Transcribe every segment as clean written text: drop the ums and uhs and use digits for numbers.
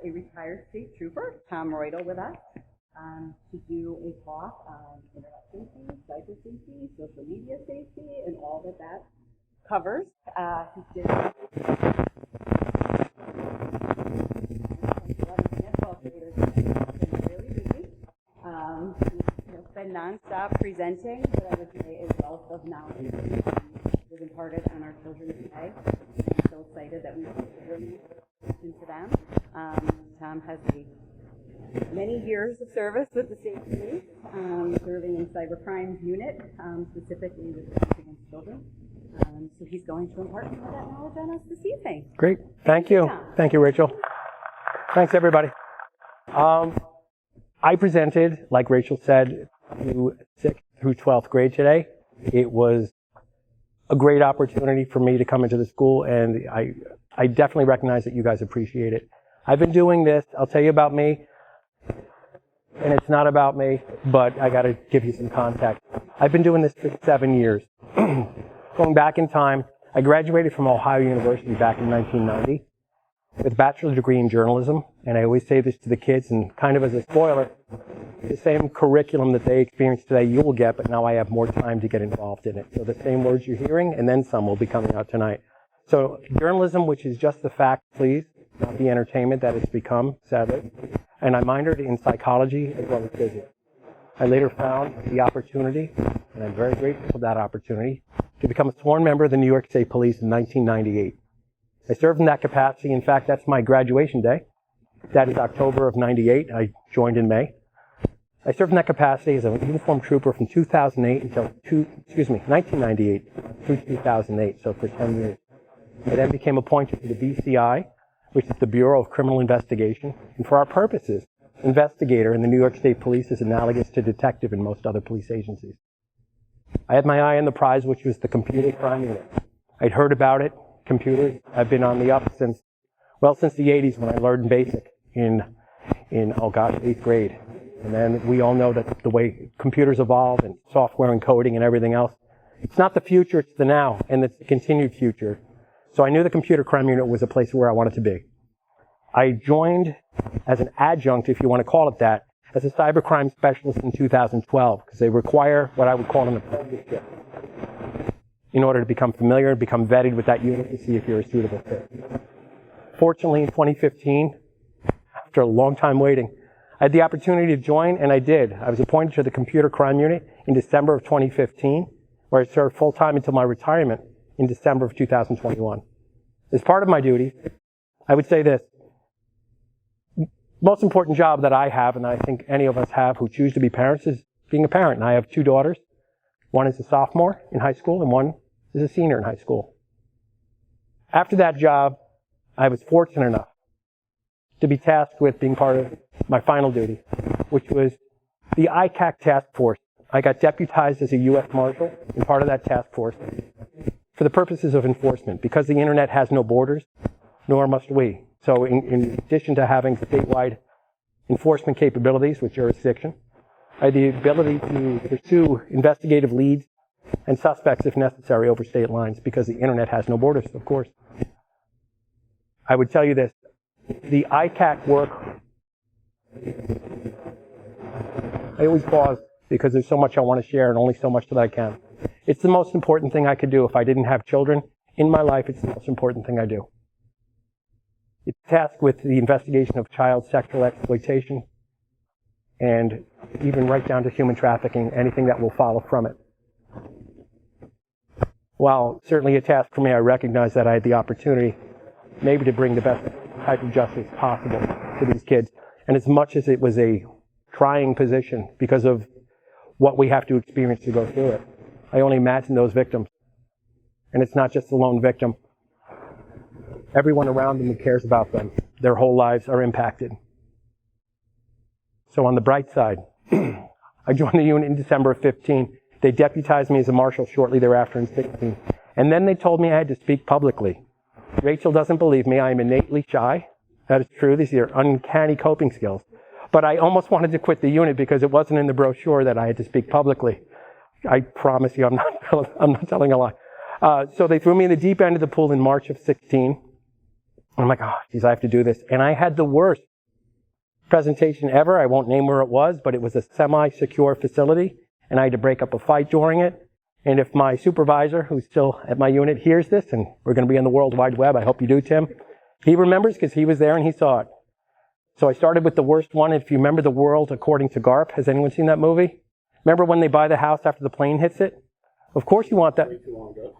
a retired state trooper, Tom Roidl, with us to do a talk on internet safety, cyber safety, social media safety, and all that covers. He did He's been nonstop presenting, but I would say a wealth of knowledge was imparted on our children today. I'm so excited that we can really listen to them. Tom has many years of service with the state police, serving in cybercrime unit, specifically with violence against children. So he's going to impart some of that knowledge on us this evening. Great. Thank you. Thank you, Rachel. Thanks, everybody. I presented, like Rachel said, through 6th through 12th grade today. It was a great opportunity for me to come into the school, and I definitely recognize that you guys appreciate it. I've been doing this, I'll tell you about me, and it's not about me, but I got to give you some context. I've been doing this for 7 years. Going back in time, I graduated from Ohio University back in 1990 with a bachelor's degree in journalism, and I always say this to the kids, and kind of as a spoiler, the same curriculum that they experience today you will get, but now I have more time to get involved in it. So the same words you're hearing, and then some will be coming out tonight. So journalism, which is just the fact, please, not the entertainment that it's become, sadly. And I minored in psychology as well as physics. I later found the opportunity, and I'm very grateful for that opportunity, to become a sworn member of the New York State Police in 1998. I served in that capacity. In fact, that's my graduation day. That is October of 98. I joined in May. I served in that capacity as a uniformed trooper from 2008 until 1998 through 2008, so for 10 years. I then became appointed to the BCI, which is the Bureau of Criminal Investigation, and for our purposes, investigator in the New York State Police is analogous to detective in most other police agencies. I had my eye on the prize, which was the computer crime unit. I'd heard about it, computers. I've been on the up since the 80s when I learned BASIC in 8th grade. And then we all know that the way computers evolve and software and coding and everything else, it's not the future, it's the now, and it's the continued future. So I knew the computer crime unit was a place where I wanted to be. I joined as an adjunct, if you want to call it that, as a cybercrime specialist in 2012, because they require what I would call an apprenticeship in order to become familiar and become vetted with that unit to see if you're a suitable fit. Fortunately, in 2015, after a long time waiting, I had the opportunity to join, and I did. I was appointed to the computer crime unit in December of 2015, where I served full-time until my retirement in December of 2021. As part of my duties, I would say this. Most important job that I have, and I think any of us have who choose to be parents, is being a parent. And I have 2 daughters. One is a sophomore in high school, and one is a senior in high school. After that job, I was fortunate enough to be tasked with being part of my final duty, which was the ICAC task force. I got deputized as a U.S. Marshal and part of that task force for the purposes of enforcement, because the internet has no borders, nor must we. So in addition to having statewide enforcement capabilities with jurisdiction, I had the ability to pursue investigative leads and suspects if necessary over state lines, because the internet has no borders, of course. I would tell you this, the ICAC work, I always pause because there's so much I want to share and only so much that I can. It's the most important thing I could do. If I didn't have children in my life, it's the most important thing I do. It's tasked with the investigation of child sexual exploitation and even right down to human trafficking, anything that will follow from it. While certainly a task for me, I recognize that I had the opportunity maybe to bring the best type of justice possible to these kids. And as much as it was a trying position because of what we have to experience to go through it, I only imagine those victims. And it's not just the lone victim. Everyone around them who cares about them, their whole lives are impacted. So on the bright side, I joined the unit in December of 15. They deputized me as a marshal shortly thereafter in 16. And then they told me I had to speak publicly. Rachel doesn't believe me. I am innately shy. That is true. These are uncanny coping skills. But I almost wanted to quit the unit because it wasn't in the brochure that I had to speak publicly. I promise you, I'm not telling a lie. So they threw me in the deep end of the pool in March of 16. I'm like, oh, geez, I have to do this. And I had the worst presentation ever. I won't name where it was, but it was a semi-secure facility, and I had to break up a fight during it. And if my supervisor, who's still at my unit, hears this, and we're going to be on the World Wide Web, I hope you do, Tim, he remembers because he was there and he saw it. So I started with the worst one. If you remember The World According to Garp, has anyone seen that movie? Remember when they buy the house after the plane hits it? Of course you want that.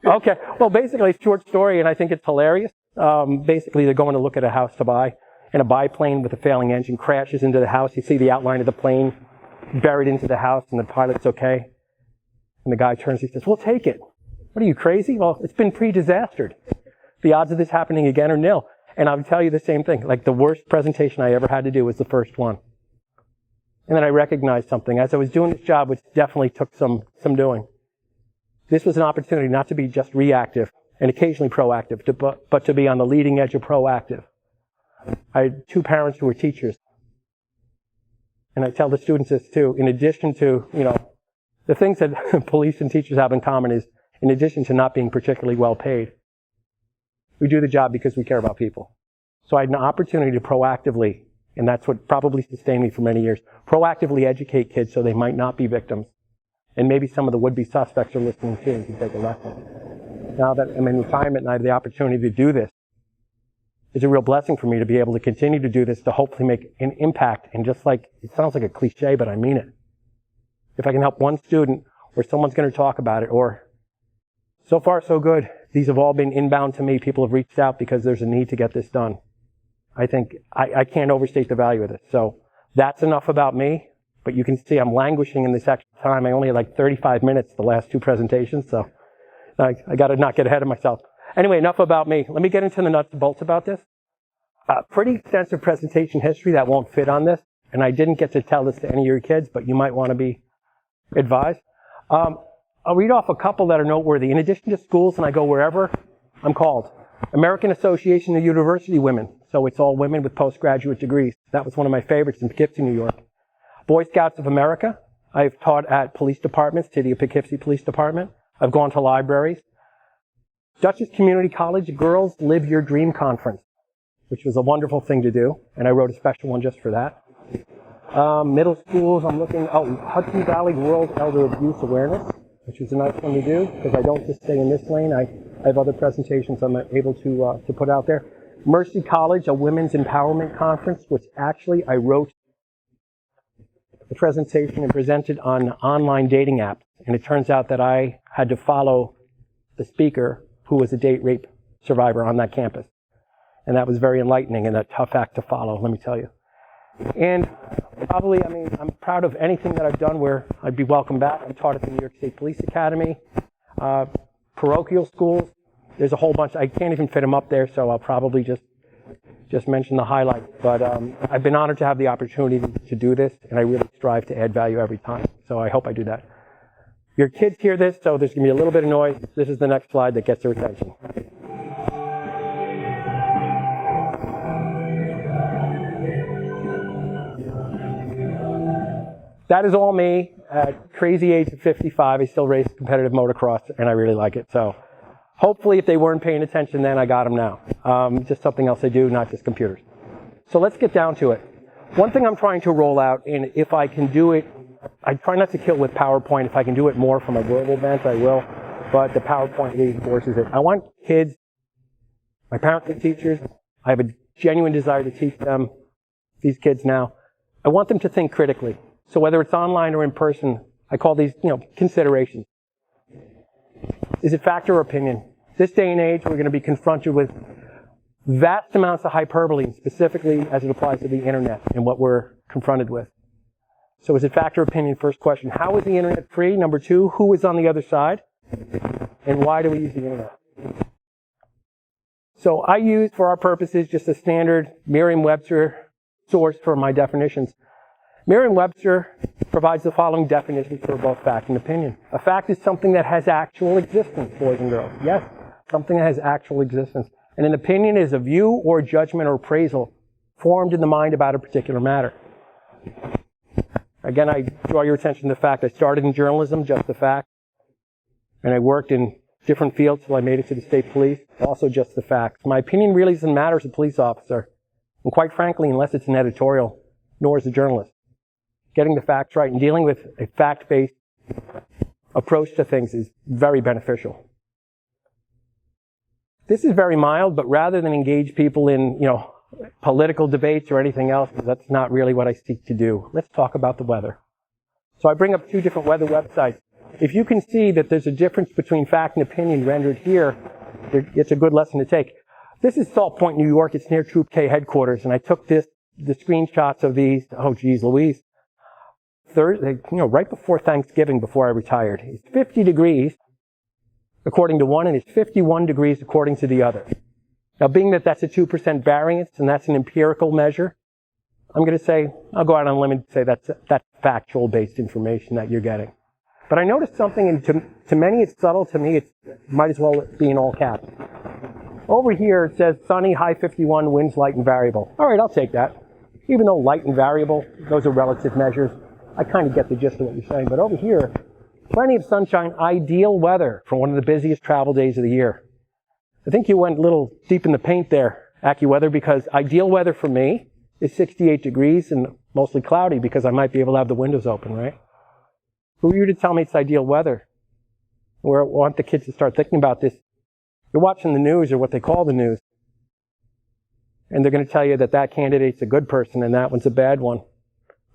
Okay. Well, basically, it's a short story, and I think it's hilarious. Basically, they're going to look at a house to buy, and a biplane with a failing engine crashes into the house. You see the outline of the plane buried into the house, and the pilot's okay. And the guy turns, he says, "We'll take it." What are you, crazy? Well, it's been pre-disastered. The odds of this happening again are nil. And I'll tell you the same thing. Like, the worst presentation I ever had to do was the first one. And then I recognized something. As I was doing this job, which definitely took some doing, this was an opportunity not to be just reactive and occasionally proactive, but to be on the leading edge of proactive. I had two parents who were teachers. And I tell the students this too. In addition to, the things that police and teachers have in common is, in addition to not being particularly well paid, we do the job because we care about people. So I had an opportunity to proactively, and that's what probably sustained me for many years, proactively educate kids so they might not be victims. And maybe some of the would-be suspects are listening too and can take a lesson. Now that I'm in retirement and I have the opportunity to do this, it's a real blessing for me to be able to continue to do this, to hopefully make an impact. And just like, it sounds like a cliche, but I mean it. If I can help one student, or someone's going to talk about it, or so far so good. These have all been inbound to me. People have reached out because there's a need to get this done. I think I can't overstate the value of this. So that's enough about me. But you can see I'm languishing in this extra time. I only had like 35 minutes the last two presentations, so I got to not get ahead of myself. Anyway, enough about me. Let me get into the nuts and bolts about this. Pretty extensive presentation history that won't fit on this, and I didn't get to tell this to any of your kids, but you might want to be advised. I'll read off a couple that are noteworthy. In addition to schools, and I go wherever I'm called. American Association of University Women. So it's all women with postgraduate degrees. That was one of my favorites in Poughkeepsie, New York. Boy Scouts of America. I've taught at police departments, City of Poughkeepsie Police Department. I've gone to libraries. Dutchess Community College Girls Live Your Dream Conference, which was a wonderful thing to do. And I wrote a special one just for that. Middle schools, I'm looking, Hudson Valley World Elder Abuse Awareness, which was a nice one to do, because I don't just stay in this lane. I have other presentations I'm able to put out there. Mercy College, a women's empowerment conference, which actually I wrote the presentation and presented on online dating apps. And it turns out that I had to follow the speaker who was a date rape survivor on that campus. And that was very enlightening and a tough act to follow, let me tell you. And probably, I'm proud of anything that I've done where I'd be welcome back. I taught at the New York State Police Academy, parochial schools. There's a whole bunch. I can't even fit them up there, so I'll probably just mention the highlights. But I've been honored to have the opportunity to do this, and I really strive to add value every time. So I hope I do that. Your kids hear this, so there's going to be a little bit of noise. This is the next slide that gets their attention. That is all me. At crazy age of 55, I still race competitive motocross, and I really like it. So hopefully, if they weren't paying attention then, I got them now. Just something else I do, not just computers. So let's get down to it. One thing I'm trying to roll out, and if I can do it, I try not to kill with PowerPoint. If I can do it more from a verbal event, I will. But the PowerPoint reinforces it. I want kids, my parents are teachers. I have a genuine desire to teach them, these kids now. I want them to think critically. So whether it's online or in person, I call these, considerations. Is it fact or opinion? This day and age, we're going to be confronted with vast amounts of hyperbole, specifically as it applies to the internet and what we're confronted with. So is it fact or opinion? First question. How is the internet free? Number two, who is on the other side? And why do we use the internet? So I use, for our purposes, just a standard Merriam-Webster source for my definitions. Merriam-Webster provides the following definitions for both fact and opinion. A fact is something that has actual existence, boys and girls. Yes, something that has actual existence. And an opinion is a view or judgment or appraisal formed in the mind about a particular matter. Again, I draw your attention to the fact I started in journalism, just the fact, and I worked in different fields till I made it to the state police, also just the facts. My opinion really doesn't matter as a police officer. And quite frankly, unless it's an editorial, nor as a journalist. Getting the facts right and dealing with a fact-based approach to things is very beneficial. This is very mild, but rather than engage people in, political debates or anything else, because that's not really what I seek to do, let's talk about the weather. So I bring up two different weather websites. If you can see that there's a difference between fact and opinion rendered here, it's a good lesson to take. This is Salt Point, New York. It's near Troop K headquarters, and I took the screenshots of these. Oh, geez, Louise. Thursday, right before Thanksgiving, before I retired. It's 50 degrees, according to one, and it's 51 degrees according to the other. Now, being that that's a 2% variance, and that's an empirical measure, I'm going to say, I'll go out on a limb and say that's factual-based information that you're getting. But I noticed something, and to many it's subtle, to me it might as well be in all caps. Over here it says sunny, high 51, winds light and variable. All right, I'll take that. Even though light and variable, those are relative measures, I kind of get the gist of what you're saying. But over here, plenty of sunshine, ideal weather for one of the busiest travel days of the year. I think you went a little deep in the paint there, AccuWeather, because ideal weather for me is 68 degrees and mostly cloudy because I might be able to have the windows open, right? Who are you to tell me it's ideal weather? I want the kids to start thinking about this. You're watching the news, or what they call the news, and they're going to tell you that that candidate's a good person and that one's a bad one,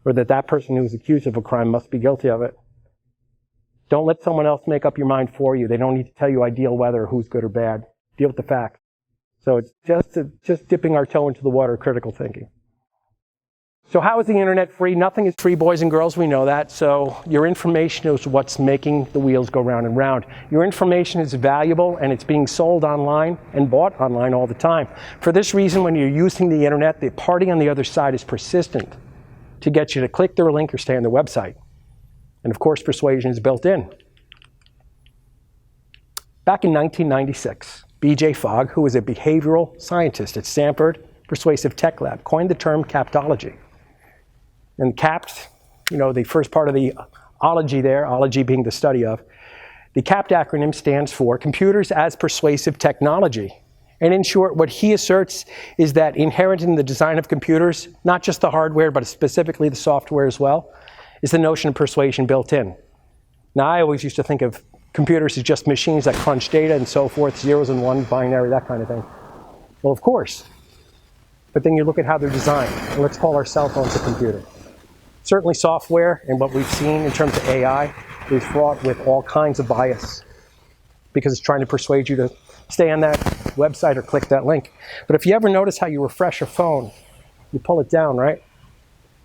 or that that person who's accused of a crime must be guilty of it. Don't let someone else make up your mind for you. They don't need to tell you ideal weather or who's good or bad. Deal with the facts. So it's just dipping our toe into the water, critical thinking. So how is the internet free? Nothing is free, boys and girls, we know that. So your information is what's making the wheels go round and round. Your information is valuable, and it's being sold online and bought online all the time. For this reason, when you're using the internet, the party on the other side is persistent to get you to click their link or stay on the website. And of course, persuasion is built in. Back in 1996, B.J. Fogg, who was a behavioral scientist at Stanford Persuasive Tech Lab, coined the term captology. And CAPT, the first part of the ology there, ology being the study of, the CAPT acronym stands for Computers as Persuasive Technology. And in short, what he asserts is that inherent in the design of computers, not just the hardware, but specifically the software as well, is the notion of persuasion built in. Now, I always used to think of computers as just machines that crunch data and so forth, zeros and ones, binary, that kind of thing. Well, of course. But then you look at how they're designed. And let's call our cell phones a computer. Certainly software and what we've seen in terms of AI is fraught with all kinds of bias because it's trying to persuade you to stay on that website or click that link. But if you ever notice how you refresh a phone, you pull it down, right?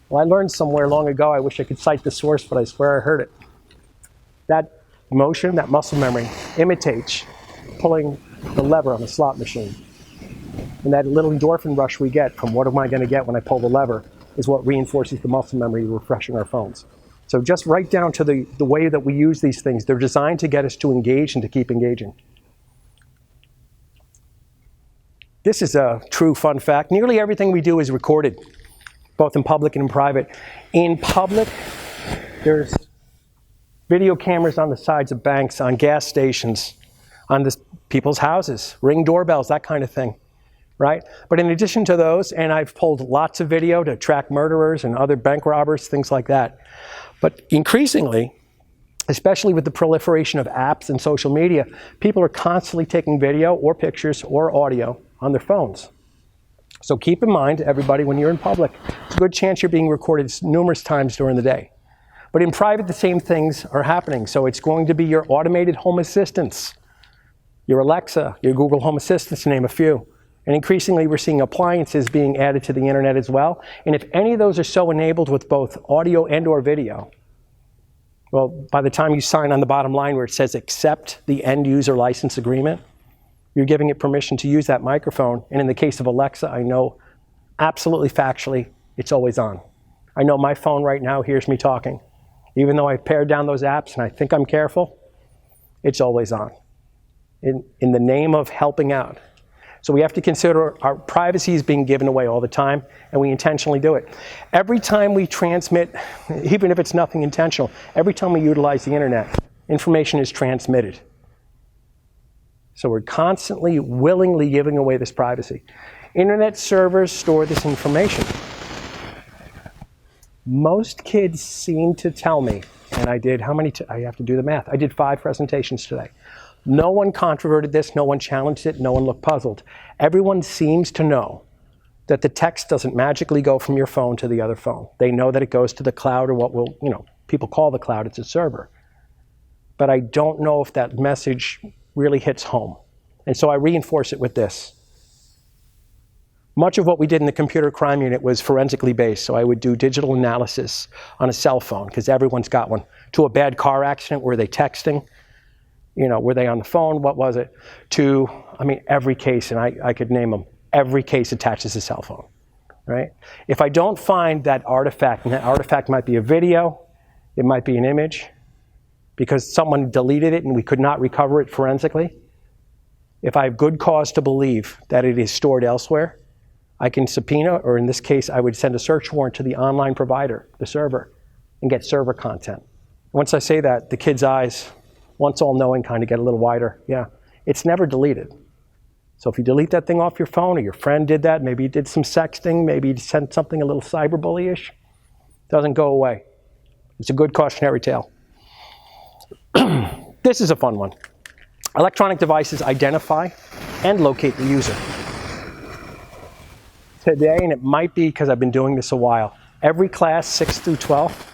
Well, I learned somewhere long ago, I wish I could cite the source, but I swear I heard it. That motion, that muscle memory, imitates pulling the lever on a slot machine. And that little endorphin rush we get from what am I going to get when I pull the lever is what reinforces the muscle memory refreshing our phones. So just right down to the way that we use these things, they're designed to get us to engage and to keep engaging. This is a true fun fact. Nearly everything we do is recorded, both in public and in private. In public, there's video cameras on the sides of banks, on gas stations, on people's houses, Ring doorbells, that kind of thing. Right? But in addition to those, and I've pulled lots of video to track murderers and other bank robbers, things like that. But increasingly, especially with the proliferation of apps and social media, people are constantly taking video or pictures or audio on their phones. So keep in mind, everybody, when you're in public, it's a good chance you're being recorded numerous times during the day. But in private, the same things are happening. So it's going to be your automated home assistants, your Alexa, your Google Home Assistants, to name a few. And increasingly, we're seeing appliances being added to the internet as well. And if any of those are so enabled with both audio and or video, well, by the time you sign on the bottom line where it says accept the end user license agreement, you're giving it permission to use that microphone. And in the case of Alexa, I know absolutely factually it's always on. I know my phone right now hears me talking. Even though I've pared down those apps and I think I'm careful, it's always on. In the name of helping out. So we have to consider our privacy is being given away all the time, and we intentionally do it. Every time we transmit, even if it's nothing intentional, every time we utilize the internet, information is transmitted. So we're constantly, willingly giving away this privacy. Internet servers store this information. Most kids seem to tell me, and I did, I have to do the math. I did 5 presentations today. No one controverted this, no one challenged it, no one looked puzzled. Everyone seems to know that the text doesn't magically go from your phone to the other phone. They know that it goes to the cloud, or what people call the cloud, it's a server. But I don't know if that message really hits home. And so I reinforce it with this. Much of what we did in the computer crime unit was forensically based. So I would do digital analysis on a cell phone, because everyone's got one. To a bad car accident, were they texting? Were they on the phone? What was it? To, every case, and I could name them. Every case attaches a cell phone, right? If I don't find that artifact, and that artifact might be a video, it might be an image, because someone deleted it and we could not recover it forensically. If I have good cause to believe that it is stored elsewhere, I can subpoena, or in this case, I would send a search warrant to the online provider, the server, and get server content. Once I say that, the kid's eyes, once all knowing, kind of get a little wider. Yeah, it's never deleted. So if you delete that thing off your phone, or your friend did that, maybe you did some sexting, maybe you sent something a little cyberbully-ish, it doesn't go away. It's a good cautionary tale. This is a fun one. Electronic devices identify and locate the user. Today, and it might be because I've been doing this a while, every class 6 through 12,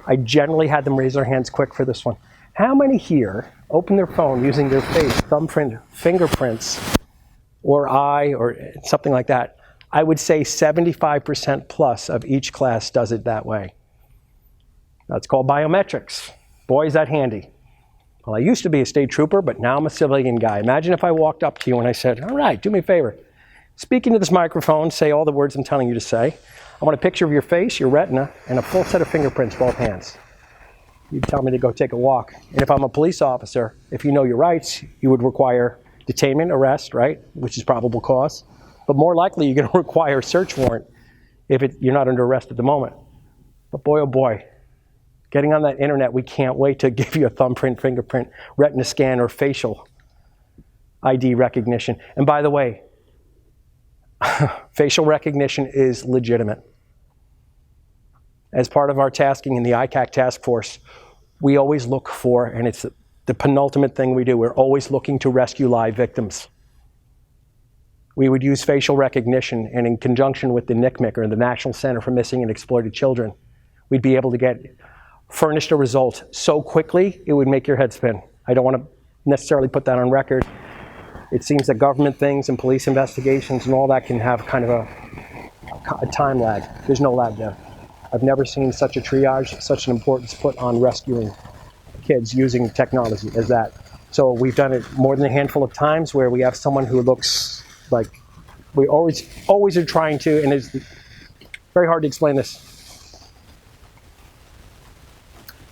I generally had them raise their hands quick for this one. How many here open their phone using their face, thumbprint, fingerprints, or eye, or something like that? I would say 75% plus of each class does it that way. That's called biometrics. Boy, is that handy. Well, I used to be a state trooper, but now I'm a civilian guy. Imagine if I walked up to you and I said, all right, do me a favor. Speak into this microphone, say all the words I'm telling you to say. I want a picture of your face, your retina, and a full set of fingerprints, both hands. You'd tell me to go take a walk. And if I'm a police officer, if you know your rights, you would require detainment, arrest, right, which is probable cause. But more likely, you're going to require a search warrant if you're not under arrest at the moment. But boy, oh boy, getting on that internet, we can't wait to give you a thumbprint, fingerprint, retina scan, or facial ID recognition. And by the way, facial recognition is legitimate. As part of our tasking in the ICAC task force, we always look for, and it's the penultimate thing we do, we're always looking to rescue live victims. We would use facial recognition, and in conjunction with the NCMEC, or the National Center for Missing and Exploited Children, we'd be able to get furnished a result so quickly, it would make your head spin. I don't want to necessarily put that on record. It seems that government things and police investigations and all that can have kind of a time lag. There's no lag there. I've never seen such a triage, such an importance put on rescuing kids using technology as that. So we've done it more than a handful of times where we have someone who looks like, we always are trying to, and it's very hard to explain this.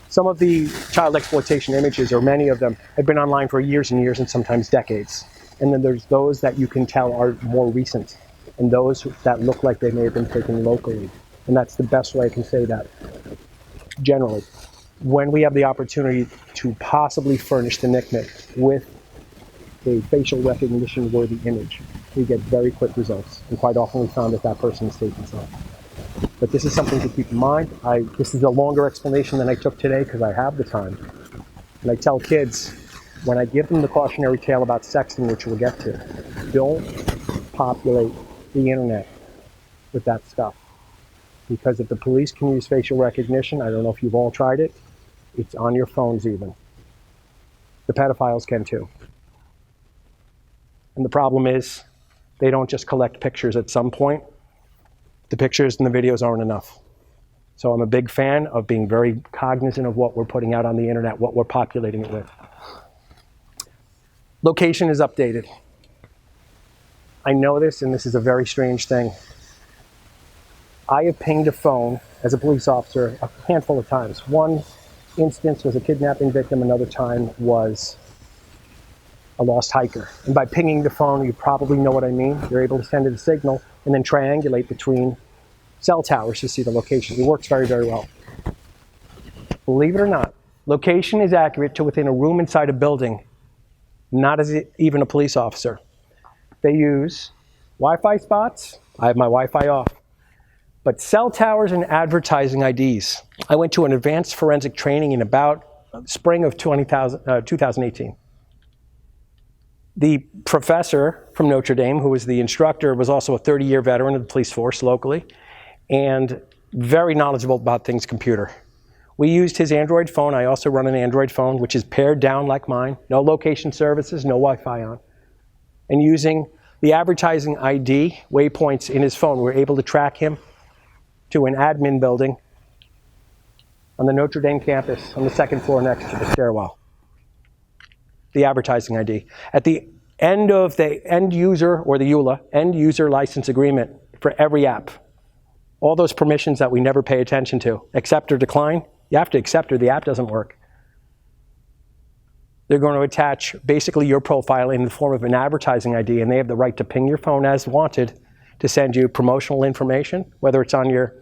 Some of the child exploitation images, or many of them, have been online for years and years and sometimes decades. And then there's those that you can tell are more recent, and those that look like they may have been taken locally. And that's the best way I can say that, generally. When we have the opportunity to possibly furnish the NCMEC with a facial recognition-worthy image, we get very quick results. And quite often we found that that person is safe and sound. But this is something to keep in mind. This is a longer explanation than I took today because I have the time. And I tell kids, when I give them the cautionary tale about sexting, which we'll get to, don't populate the internet with that stuff. Because if the police can use facial recognition, I don't know if you've all tried it, it's on your phones even. The pedophiles can too. And the problem is, they don't just collect pictures at some point. The pictures and the videos aren't enough. So I'm a big fan of being very cognizant of what we're putting out on the internet, what we're populating it with. Location is updated. I know this, and this is a very strange thing. I have pinged a phone as a police officer a handful of times. One instance was a kidnapping victim, another time was a lost hiker. And by pinging the phone, you probably know what I mean. You're able to send it a signal and then triangulate between cell towers to see the location. It works very, very well. Believe it or not, location is accurate to within a room inside a building not as even a police officer. They use Wi-Fi spots. I have my Wi-Fi off. But cell towers and advertising IDs. I went to an advanced forensic training in about spring of 2018. The professor from Notre Dame, who was the instructor, was also a 30-year veteran of the police force locally and very knowledgeable about things computer. We used his Android phone. I also run an Android phone, which is pared down like mine. No location services, no Wi-Fi on. And using the advertising ID waypoints in his phone, we were able to track him to an admin building on the Notre Dame campus on the second floor next to the stairwell. The advertising ID. At the end of the end user, or the EULA, end user license agreement for every app, all those permissions that we never pay attention to, accept or decline, you have to accept or the app doesn't work. They're going to attach basically your profile in the form of an advertising ID, and they have the right to ping your phone as wanted to send you promotional information, whether it's on your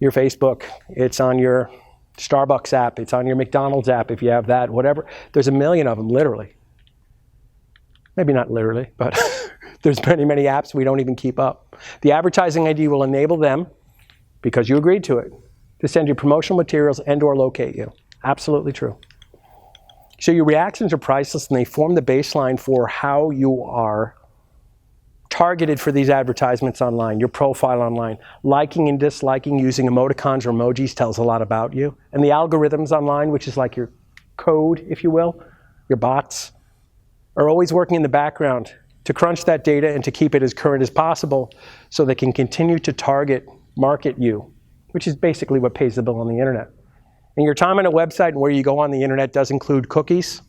Facebook, it's on your Starbucks app, it's on your McDonald's app if you have that, whatever. There's a million of them, literally. Maybe not literally, but there's many, many apps we don't even keep up. The advertising ID will enable them, because you agreed to it, to send you promotional materials and or locate you. Absolutely true. So your reactions are priceless, and they form the baseline for how you are targeted for these advertisements online, your profile online. Liking and disliking using emoticons or emojis tells a lot about you. And the algorithms online, which is like your code, if you will, your bots, are always working in the background to crunch that data and to keep it as current as possible so they can continue to target, market you, which is basically what pays the bill on the internet. And your time on a website and where you go on the internet does include cookies,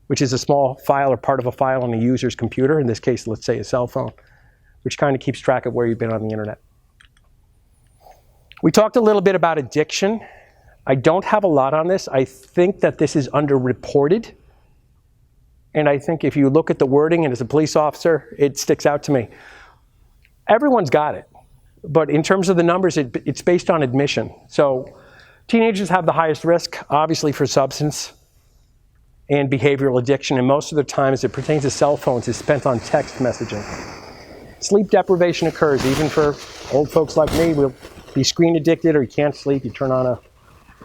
which is a small file or part of a file on a user's computer, in this case, let's say a cell phone, which kind of keeps track of where you've been on the internet. We talked a little bit about addiction. I don't have a lot on this. I think that this is underreported. And I think if you look at the wording, and as a police officer, it sticks out to me. Everyone's got it. But in terms of the numbers, it's based on admission. So teenagers have the highest risk, obviously, for substance and behavioral addiction, and most of the time, as it pertains to cell phones, is spent on text messaging. Sleep deprivation occurs, even for old folks like me. We'll be screen addicted, or you can't sleep. You turn on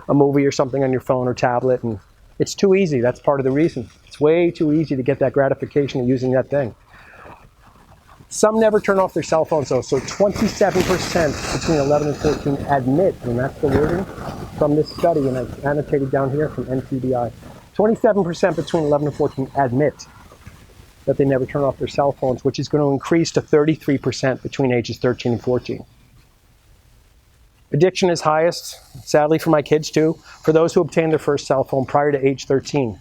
a movie or something on your phone or tablet, and it's too easy. That's part of the reason. It's way too easy to get that gratification of using that thing. Some never turn off their cell phones, though. So 27% between 11 and 14 admit, and that's the wording from this study, and I've annotated down here from NCBI. 27% between 11 and 14 admit that they never turn off their cell phones, which is going to increase to 33% between ages 13 and 14. Addiction is highest, sadly for my kids too, for those who obtain their first cell phone prior to age 13.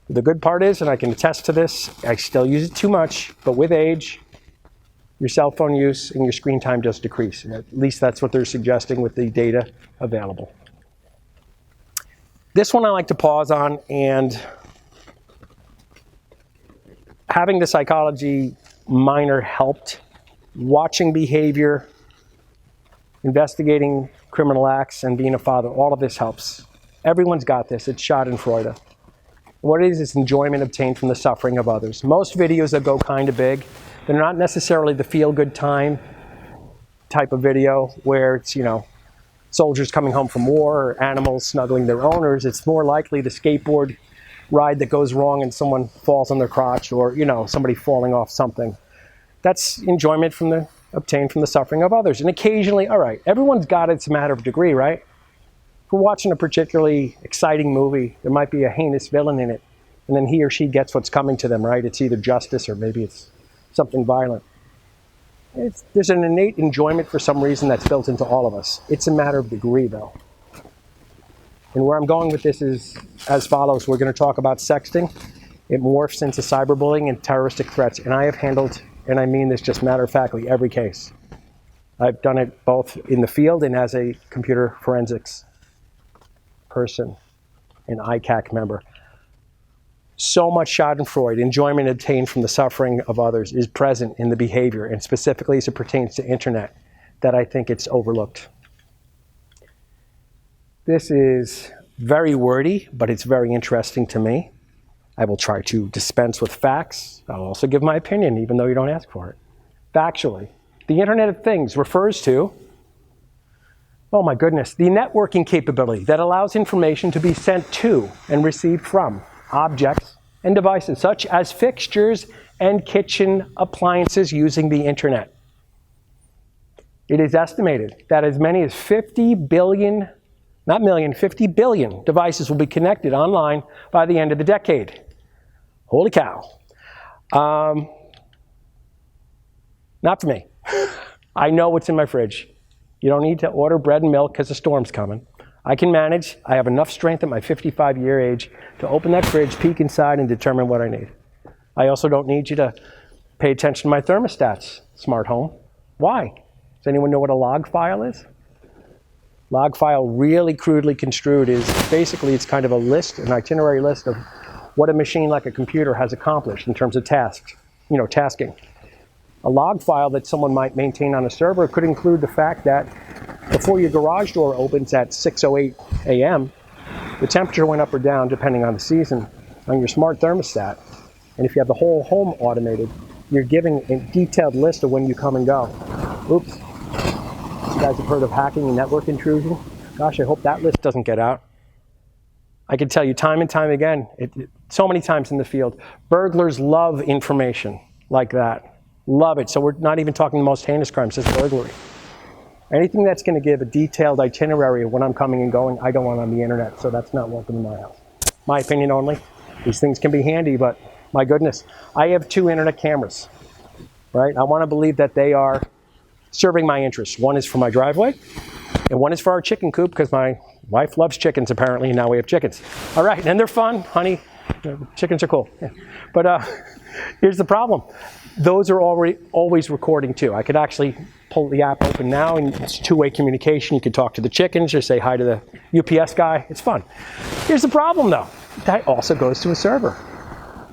The good part is, and I can attest to this, I still use it too much, but with age, your cell phone use and your screen time does decrease. At least that's what they're suggesting with the data available. This one I like to pause on, and having the psychology minor helped. Watching behavior, investigating criminal acts, and being a father, all of this helps. Everyone's got this. It's Schadenfreude. What it is enjoyment obtained from the suffering of others. Most videos that go kind of big, they're not necessarily the feel-good time type of video where it's, soldiers coming home from war or animals snuggling their owners. It's more likely the skateboard ride that goes wrong and someone falls on their crotch, or, somebody falling off something. That's enjoyment obtained from the suffering of others. And occasionally, all right, everyone's got it. It's a matter of degree, right? If we're watching a particularly exciting movie, there might be a heinous villain in it, and then he or she gets what's coming to them, right? It's either justice or maybe it's something violent. There's an innate enjoyment for some reason that's built into all of us. It's a matter of degree, though. And where I'm going with this is as follows. We're going to talk about sexting. It morphs into cyberbullying and terroristic threats. And I have handled, and I mean this just matter-of-factly, every case. I've done it both in the field and as a computer forensics person, an ICAC member. So much Schadenfreude, enjoyment obtained from the suffering of others, is present in the behavior, and specifically as it pertains to internet, that I think it's overlooked. This is very wordy, but it's very interesting to me. I will try to dispense with facts. I'll also give my opinion, even though you don't ask for it. Factually, the Internet of Things refers to, oh my goodness, the networking capability that allows information to be sent to and received from objects and devices, such as fixtures and kitchen appliances using the Internet. It is estimated that as many as 50 billion, not million, 50 billion devices will be connected online by the end of the decade. Holy cow. Not for me. I know what's in my fridge. You don't need to order bread and milk because the storm's coming. I can manage. I have enough strength at my 55-year age to open that fridge, peek inside, and determine what I need. I also don't need you to pay attention to my thermostats, smart home. Why? Does anyone know what a log file is? Log file, really crudely construed, is basically it's kind of a list, an itinerary list of what a machine like a computer has accomplished in terms of tasks, tasking. A log file that someone might maintain on a server could include the fact that before your garage door opens at 6:08 a.m., the temperature went up or down depending on the season on your smart thermostat. And if you have the whole home automated, you're giving a detailed list of when you come and go. Oops. You guys have heard of hacking and network intrusion? Gosh, I hope that list doesn't get out. I can tell you time and time again, so many times in the field, burglars love information like that. Love it. So we're not even talking the most heinous crimes, just burglary. Anything that's going to give a detailed itinerary of when I'm coming and going, I don't want on the internet, so that's not welcome in my house. My opinion only. These things can be handy, but my goodness, I have 2 internet cameras, right? I want to believe that they are serving my interests. One is for my driveway, and one is for our chicken coop, because my wife loves chickens, apparently, and now we have chickens. All right, and they're fun, honey. Chickens are cool. Yeah. But here's the problem. Those are always recording, too. I could actually pull the app open now, and it's two-way communication. You could talk to the chickens or say hi to the UPS guy. It's fun. Here's the problem, though. That also goes to a server.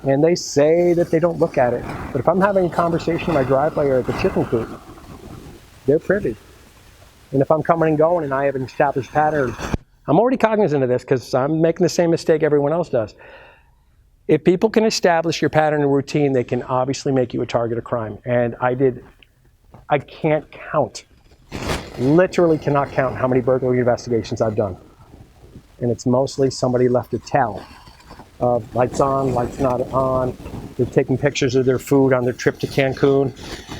And they say that they don't look at it. But if I'm having a conversation in my driveway or at the chicken coop, they're privy. And if I'm coming and going and I have an established pattern, I'm already cognizant of this because I'm making the same mistake everyone else does. If people can establish your pattern and routine, they can obviously make you a target of crime. And I can't count, literally cannot count how many burglary investigations I've done. And it's mostly somebody left a tell of lights on, lights not on. They're taking pictures of their food on their trip to Cancun,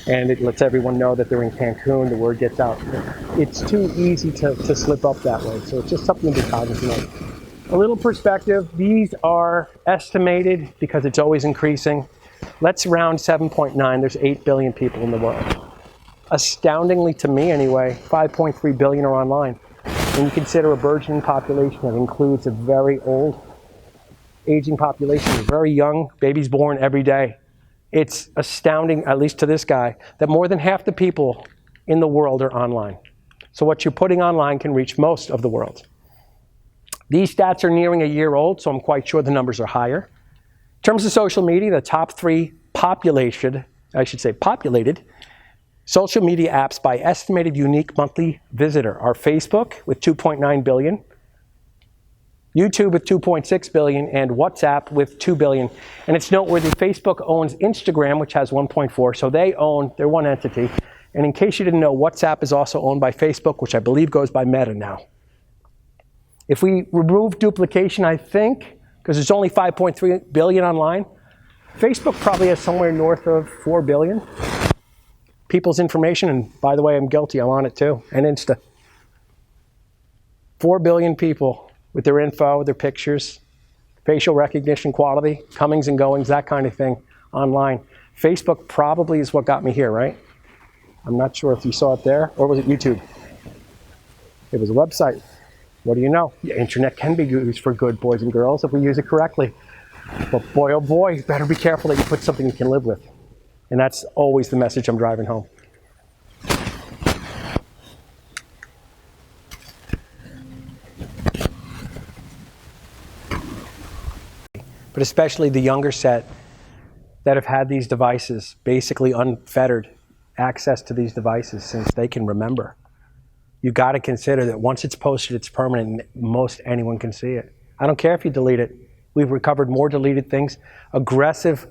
and it lets everyone know that they're in Cancun. The word gets out. It's too easy to slip up that way, so it's just something to be cognizant of. A little perspective, these are estimated because it's always increasing. Let's round 7.9, there's 8 billion people in the world. Astoundingly to me anyway, 5.3 billion are online. When you consider a burgeoning population that includes a very old, aging population, very young, babies born every day. It's astounding, at least to this guy, that more than half the people in the world are online. So what you're putting online can reach most of the world. These stats are nearing a year old, so I'm quite sure the numbers are higher. In terms of social media, the top 3 populated social media apps by estimated unique monthly visitor are Facebook with 2.9 billion, YouTube with 2.6 billion, and WhatsApp with 2 billion. And it's noteworthy, Facebook owns Instagram, which has 1.4, so they're one entity. And in case you didn't know, WhatsApp is also owned by Facebook, which I believe goes by Meta now. If we remove duplication, I think, because there's only 5.3 billion online, Facebook probably has somewhere north of 4 billion people's information. And by the way, I'm guilty, I'm on it too, and Insta. 4 billion people with their info, their pictures, facial recognition quality, comings and goings, that kind of thing online. Facebook probably is what got me here, right? I'm not sure if you saw it there, or was it YouTube? It was a website. What do you know? The internet can be used for good, boys and girls, if we use it correctly. But boy, oh boy, you better be careful that you put something you can live with. And that's always the message I'm driving home. But especially the younger set that have had these devices, basically unfettered access to these devices since they can remember. You got to consider that once it's posted, it's permanent and most anyone can see it. I don't care if you delete it. We've recovered more deleted things. Aggressive,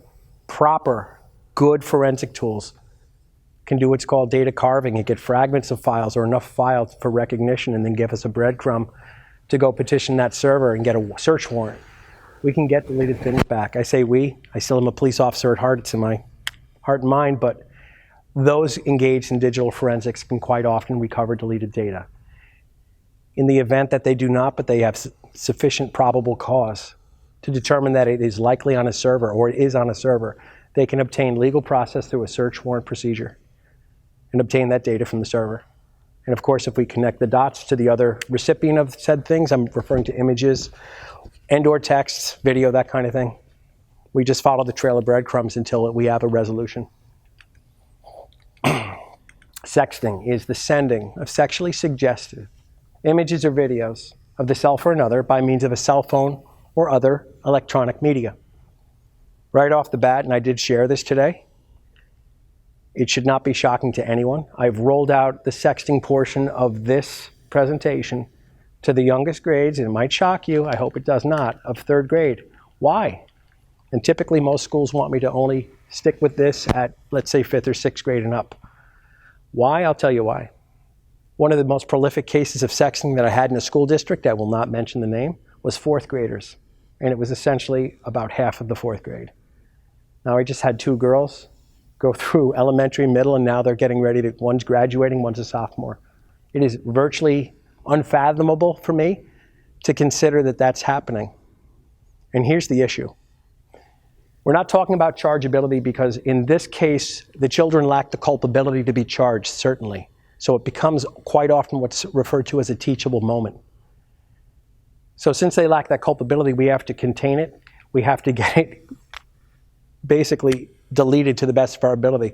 proper, good forensic tools can do what's called data carving and get fragments of files or enough files for recognition and then give us a breadcrumb to go petition that server and get a search warrant. We can get deleted things back. I say we. I still am a police officer at heart. It's in my heart and mind, but those engaged in digital forensics can quite often recover deleted data. In the event that they do not, but they have sufficient probable cause to determine that it is likely on a server or it is on a server, they can obtain legal process through a search warrant procedure and obtain that data from the server. And of course, if we connect the dots to the other recipient of said things, I'm referring to images and/or texts, video, that kind of thing, we just follow the trail of breadcrumbs until we have a resolution. Sexting is the sending of sexually suggestive images or videos of the self or another by means of a cell phone or other electronic media. Right off the bat, and I did share this today, it should not be shocking to anyone. I've rolled out the sexting portion of this presentation to the youngest grades, and it might shock you, I hope it does not, of third grade. Why? And typically most schools want me to only stick with this at, let's say, fifth or sixth grade and up. Why? I'll tell you why. One of the most prolific cases of sexting that I had in a school district, I will not mention the name, was fourth graders. And it was essentially about half of the fourth grade. Now I just had two girls go through elementary, middle, and now they're getting ready to, one's graduating, one's a sophomore. It is virtually unfathomable for me to consider that that's happening. And here's the issue. We're not talking about chargeability because in this case, the children lack the culpability to be charged, certainly. So it becomes quite often what's referred to as a teachable moment. So since they lack that culpability, we have to contain it. We have to get it basically deleted to the best of our ability.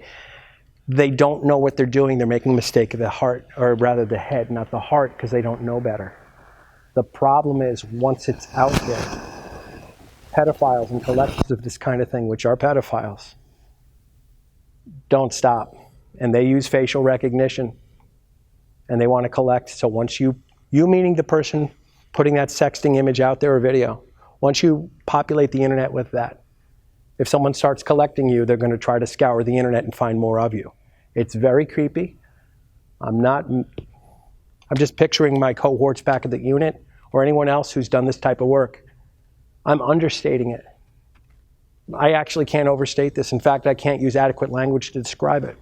They don't know what they're doing. They're making a mistake of the heart, or rather the head, not the heart, because they don't know better. The problem is once it's out there, pedophiles and collectors of this kind of thing, which are pedophiles, don't stop. And they use facial recognition, and they want to collect. So once you meaning the person putting that sexting image out there or video, once you populate the internet with that, if someone starts collecting you, they're going to try to scour the internet and find more of you. It's very creepy. I'm just picturing my cohorts back at the unit or anyone else who's done this type of work. I'm understating it. I actually can't overstate this. In fact, I can't use adequate language to describe it.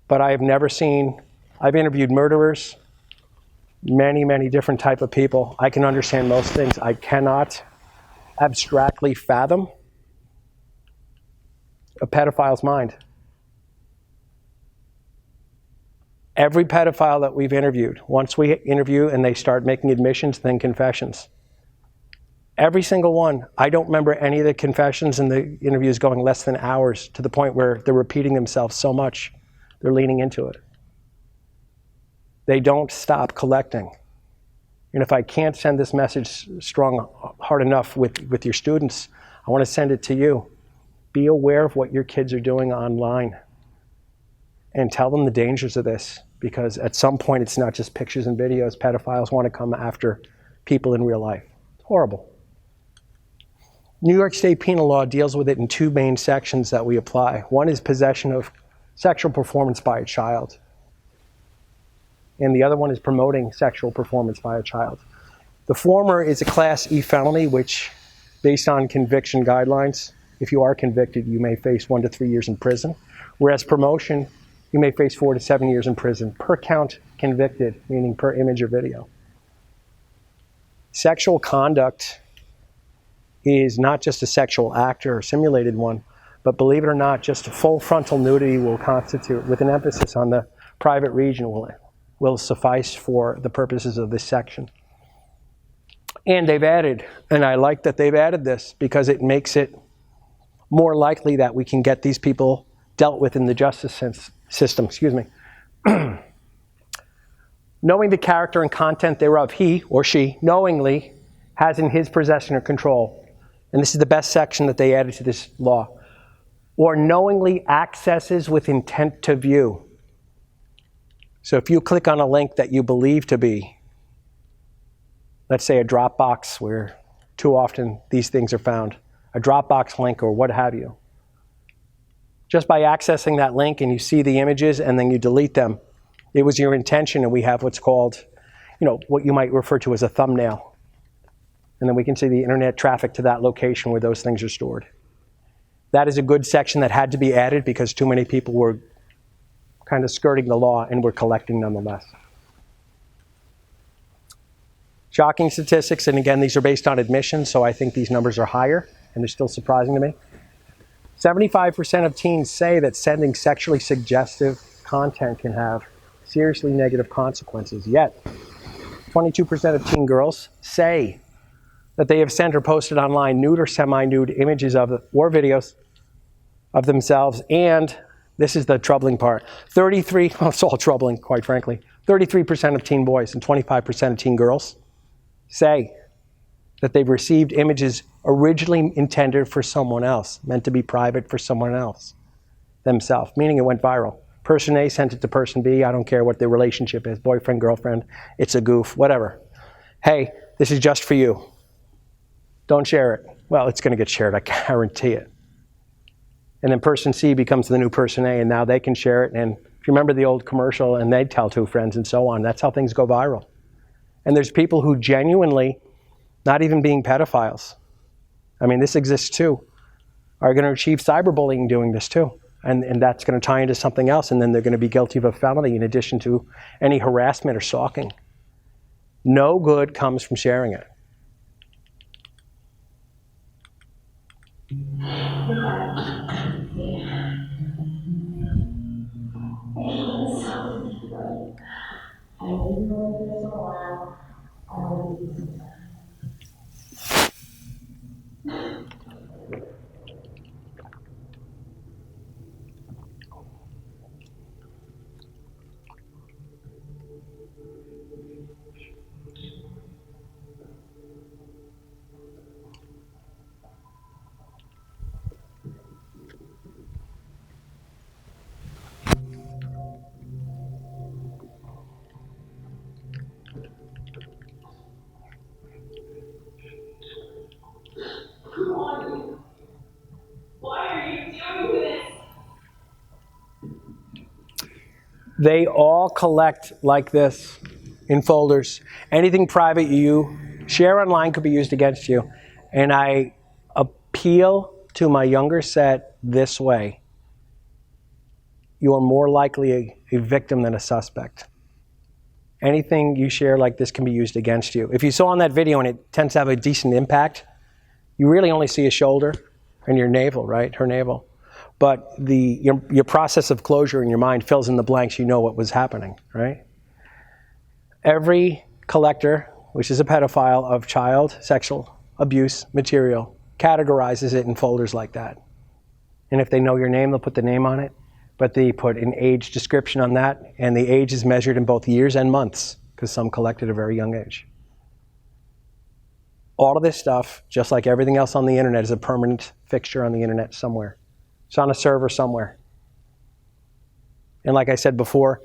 But I have never seen, I've interviewed murderers, many, many different type of people. I can understand most things. I cannot abstractly fathom a pedophile's mind. Every pedophile that we've interviewed, once we interview and they start making admissions, then confessions. Every single one. I don't remember any of the confessions and the interviews going less than hours, to the point where they're repeating themselves so much, they're leaning into it. They don't stop collecting. And if I can't send this message hard enough with your students, I want to send it to you. Be aware of what your kids are doing online and tell them the dangers of this, because at some point it's not just pictures and videos. Pedophiles want to come after people in real life. It's horrible. New York State penal law deals with it in two main sections that we apply. One is possession of sexual performance by a child, and the other one is promoting sexual performance by a child. The former is a Class E felony, which, based on conviction guidelines, if you are convicted, you may face 1 to 3 years in prison. Whereas promotion, you may face 4 to 7 years in prison per count convicted, meaning per image or video. Sexual conduct is not just a sexual act or a simulated one, but believe it or not, just full frontal nudity will constitute, with an emphasis on the private region, will suffice for the purposes of this section. And they've added, and I like that they've added this because it makes it more likely that we can get these people dealt with in the justice system. Knowing the character and content thereof, he or she knowingly has in his possession or control. And this is the best section that they added to this law. Or knowingly accesses with intent to view. So if you click on a link that you believe to be, let's say, a Dropbox where too often these things are found, a Dropbox link or what have you. Just by accessing that link and you see the images and then you delete them, it was your intention, and we have what's called, what you might refer to as a thumbnail. And then we can see the internet traffic to that location where those things are stored. That is a good section that had to be added because too many people were kind of skirting the law and were collecting nonetheless. Shocking statistics, and again, these are based on admissions, so I think these numbers are higher, and they're still surprising to me. 75% of teens say that sending sexually suggestive content can have seriously negative consequences, yet 22% of teen girls say that they have sent or posted online nude or semi-nude images or videos of themselves, and this is the troubling part, it's all troubling, quite frankly, 33% of teen boys and 25% of teen girls say that they've received images originally intended for someone else, meant to be private for someone else, themselves, meaning it went viral. Person A sent it to person B, I don't care what their relationship is, boyfriend, girlfriend, it's a goof, whatever. Hey, this is just for you. Don't share it. Well, it's gonna get shared, I guarantee it. And then person C becomes the new person A, and now they can share it. And if you remember the old commercial, and they'd tell two friends and so on, that's how things go viral. And there's people who genuinely, not even being pedophiles, I mean, this exists too, are going to achieve cyberbullying doing this too. And that's going to tie into something else, and then they're going to be guilty of a felony in addition to any harassment or stalking. No good comes from sharing it. They all collect like this in folders. Anything private you share online could be used against you. And I appeal to my younger set this way. You are more likely a victim than a suspect. Anything you share like this can be used against you. If you saw on that video and it tends to have a decent impact, you really only see a shoulder and your navel, right? Her navel. But your process of closure in your mind fills in the blanks, you know what was happening, right? Every collector, which is a pedophile of child sexual abuse material, categorizes it in folders like that. And if they know your name, they'll put the name on it, but they put an age description on that, and the age is measured in both years and months, because some collect at a very young age. All of this stuff, just like everything else on the internet, is a permanent fixture on the internet somewhere. It's on a server somewhere. And like I said before,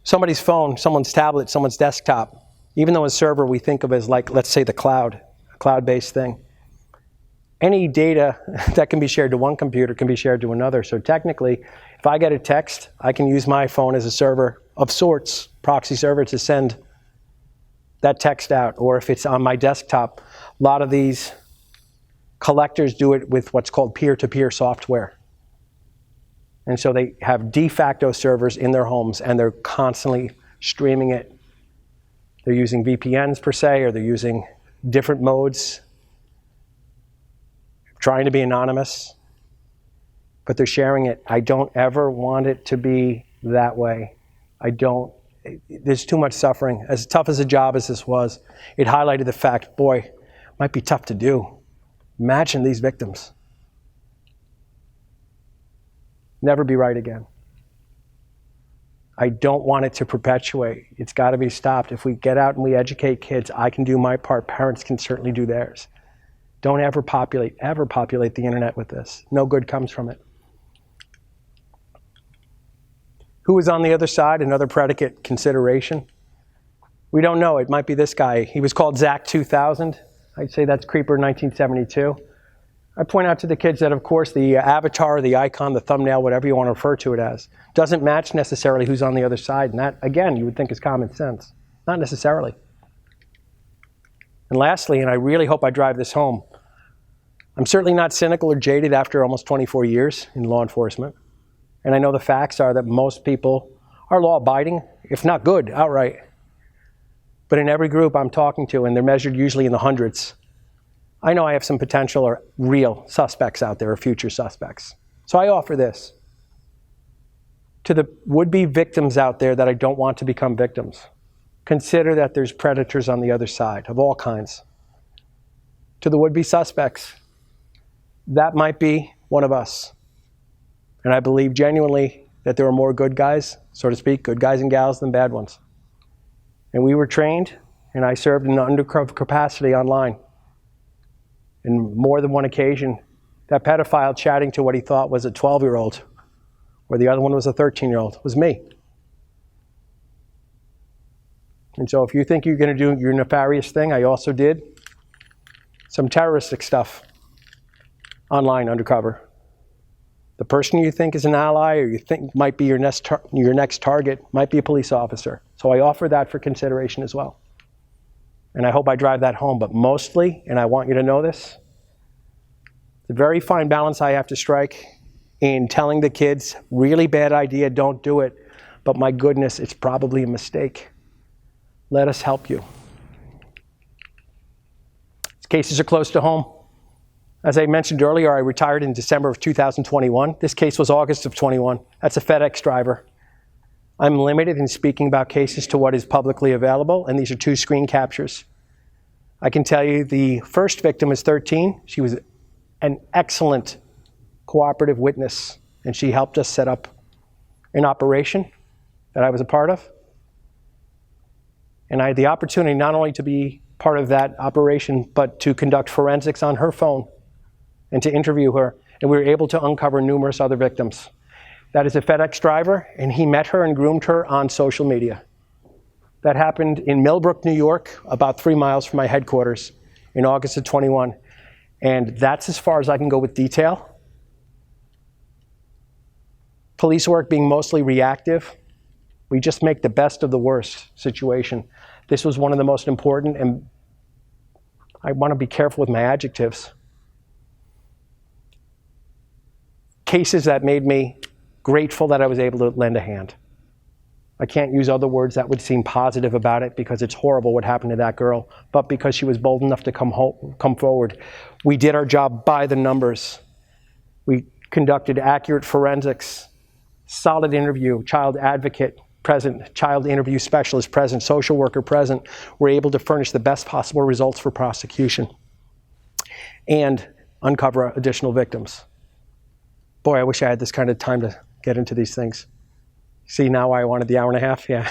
somebody's phone, someone's tablet, someone's desktop, even though a server we think of as like, let's say the cloud, a cloud-based thing. Any data that can be shared to one computer can be shared to another. So technically, if I get a text, I can use my phone as a server of sorts, proxy server, to send that text out. Or if it's on my desktop, a lot of these collectors do it with what's called peer-to-peer software. And so they have de facto servers in their homes, and they're constantly streaming it. They're using VPNs per se, or they're using different modes, trying to be anonymous, but they're sharing it. I don't ever want it to be that way. There's too much suffering. As tough as a job as this was, it highlighted the fact, boy, it might be tough to do. Imagine these victims. Never be right again. I don't want it to perpetuate. It's got to be stopped. If we get out and we educate kids, I can do my part. Parents can certainly do theirs. Don't ever populate the internet with this. No good comes from it. Who was on the other side? Another predicate consideration. We don't know. It might be this guy. He was called Zach 2000. I'd say that's Creeper 1972. I point out to the kids that, of course, the avatar, the icon, the thumbnail, whatever you want to refer to it as, doesn't match necessarily who's on the other side. And that, again, you would think is common sense. Not necessarily. And lastly, and I really hope I drive this home, I'm certainly not cynical or jaded after almost 24 years in law enforcement. And I know the facts are that most people are law-abiding, if not good, outright. But in every group I'm talking to, and they're measured usually in the hundreds, I know I have some potential or real suspects out there, or future suspects. So I offer this to the would-be victims out there that I don't want to become victims. Consider that there's predators on the other side of all kinds. To the would-be suspects, that might be one of us. And I believe genuinely that there are more good guys, so to speak, good guys and gals than bad ones. And we were trained, and I served in an undercover capacity online. And more than one occasion, that pedophile chatting to what he thought was a 12-year-old, or the other one was a 13-year-old, was me. And so if you think you're going to do your nefarious thing, I also did some terroristic stuff online undercover. The person you think is an ally or you think might be your next target might be a police officer. So I offer that for consideration as well. And I hope I drive that home. But mostly, and I want you to know this, it's a very fine balance I have to strike in telling the kids, really bad idea, don't do it. But my goodness, it's probably a mistake. Let us help you. These cases are close to home. As I mentioned earlier, I retired in December of 2021. This case was August of 21. That's a FedEx driver. I'm limited in speaking about cases to what is publicly available, and these are 2 screen captures. I can tell you the first victim is 13. She was an excellent cooperative witness, and she helped us set up an operation that I was a part of. And I had the opportunity not only to be part of that operation, but to conduct forensics on her phone and to interview her. And we were able to uncover numerous other victims. That is a FedEx driver, and he met her and groomed her on social media. That happened in Millbrook, New York, about 3 miles from my headquarters in August of 21. And that's as far as I can go with detail. Police work being mostly reactive. We just make the best of the worst situation. This was one of the most important, and I want to be careful with my adjectives, cases that made me grateful that I was able to lend a hand. I can't use other words that would seem positive about it because it's horrible what happened to that girl, but because she was bold enough to come forward. We did our job by the numbers. We conducted accurate forensics, solid interview, child advocate present, child interview specialist present, social worker present. We're able to furnish the best possible results for prosecution and uncover additional victims. Boy, I wish I had this kind of time to get into these things. See now why I wanted the hour and a half? Yeah.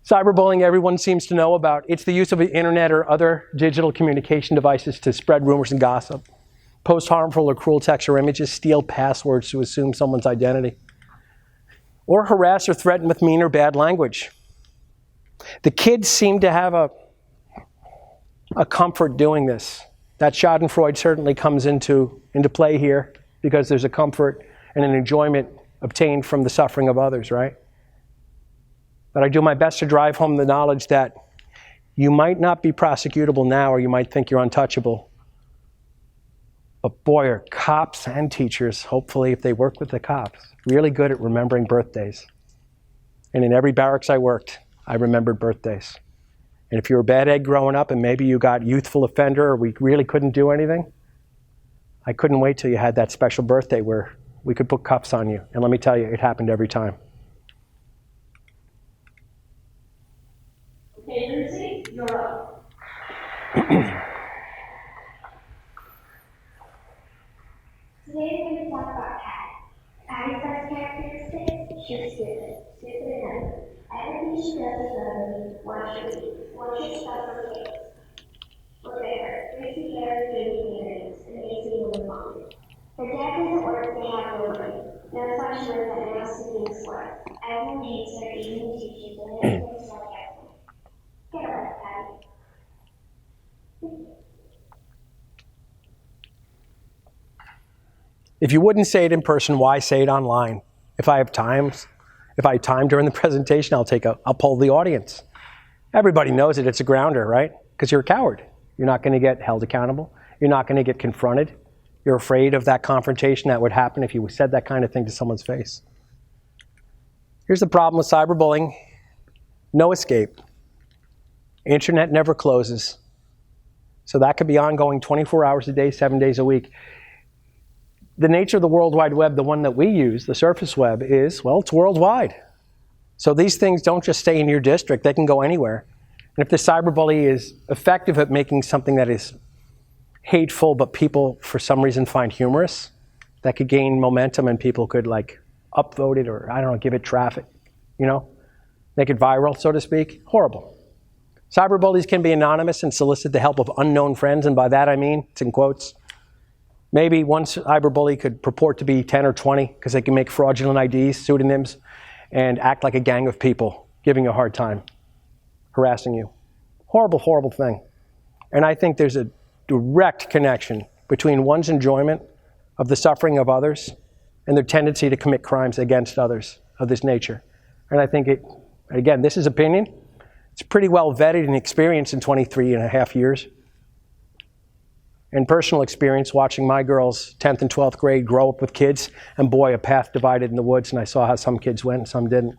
Cyberbullying, everyone seems to know about. It's the use of the internet or other digital communication devices to spread rumors and gossip, post harmful or cruel text or images, steal passwords to assume someone's identity, or harass or threaten with mean or bad language. The kids seem to have a comfort doing this. That Schadenfreude certainly comes into play here because there's a comfort and an enjoyment obtained from the suffering of others, right? But I do my best to drive home the knowledge that you might not be prosecutable now, or you might think you're untouchable. But boy, are cops and teachers, hopefully if they work with the cops, really good at remembering birthdays. And in every barracks I worked, I remembered birthdays. And if you were a bad egg growing up and maybe you got youthful offender or we really couldn't do anything, I couldn't wait till you had that special birthday where we could put cuffs on you. And let me tell you, it happened every time. Okay, Lucy, you're up. Today we're going to talk about Patty. Patty's best characteristics: she's stupid and ugly. Everything she does is ugly. Watch her stuff her face. Look at her, greasy hair, baby earrings, and makes me really fun. Her dad doesn't work, they have no money. No flash work that amounts to being smart. Everyone hates her, even the teachers, and everything's like everyone. Get a life, Patty. If you wouldn't say it in person, why say it online? If I have time during the presentation, I'll poll the audience. Everybody knows it, it's a grounder, right? Because you're a coward. You're not gonna get held accountable. You're not gonna get confronted. You're afraid of that confrontation that would happen if you said that kind of thing to someone's face. Here's the problem with cyberbullying. No escape. Internet never closes. So that could be ongoing 24 hours a day, 7 days a week. The nature of the World Wide Web, the one that we use, the surface web, is, well, it's worldwide. So these things don't just stay in your district, they can go anywhere. And if the cyberbully is effective at making something that is hateful, but people for some reason find humorous, that could gain momentum and people could like upvote it or, I don't know, give it traffic, you know, make it viral, so to speak. Horrible. Cyberbullies can be anonymous and solicit the help of unknown friends, and by that I mean, it's in quotes, maybe one cyberbully could purport to be 10 or 20 because they can make fraudulent IDs, pseudonyms, and act like a gang of people, giving you a hard time, harassing you. Horrible, horrible thing. And I think there's a direct connection between one's enjoyment of the suffering of others and their tendency to commit crimes against others of this nature. And I think again, this is opinion. It's pretty well vetted and experienced in 23 and a half years. And personal experience watching my girls, 10th and 12th grade, grow up with kids, and boy, a path divided in the woods, and I saw how some kids went and some didn't.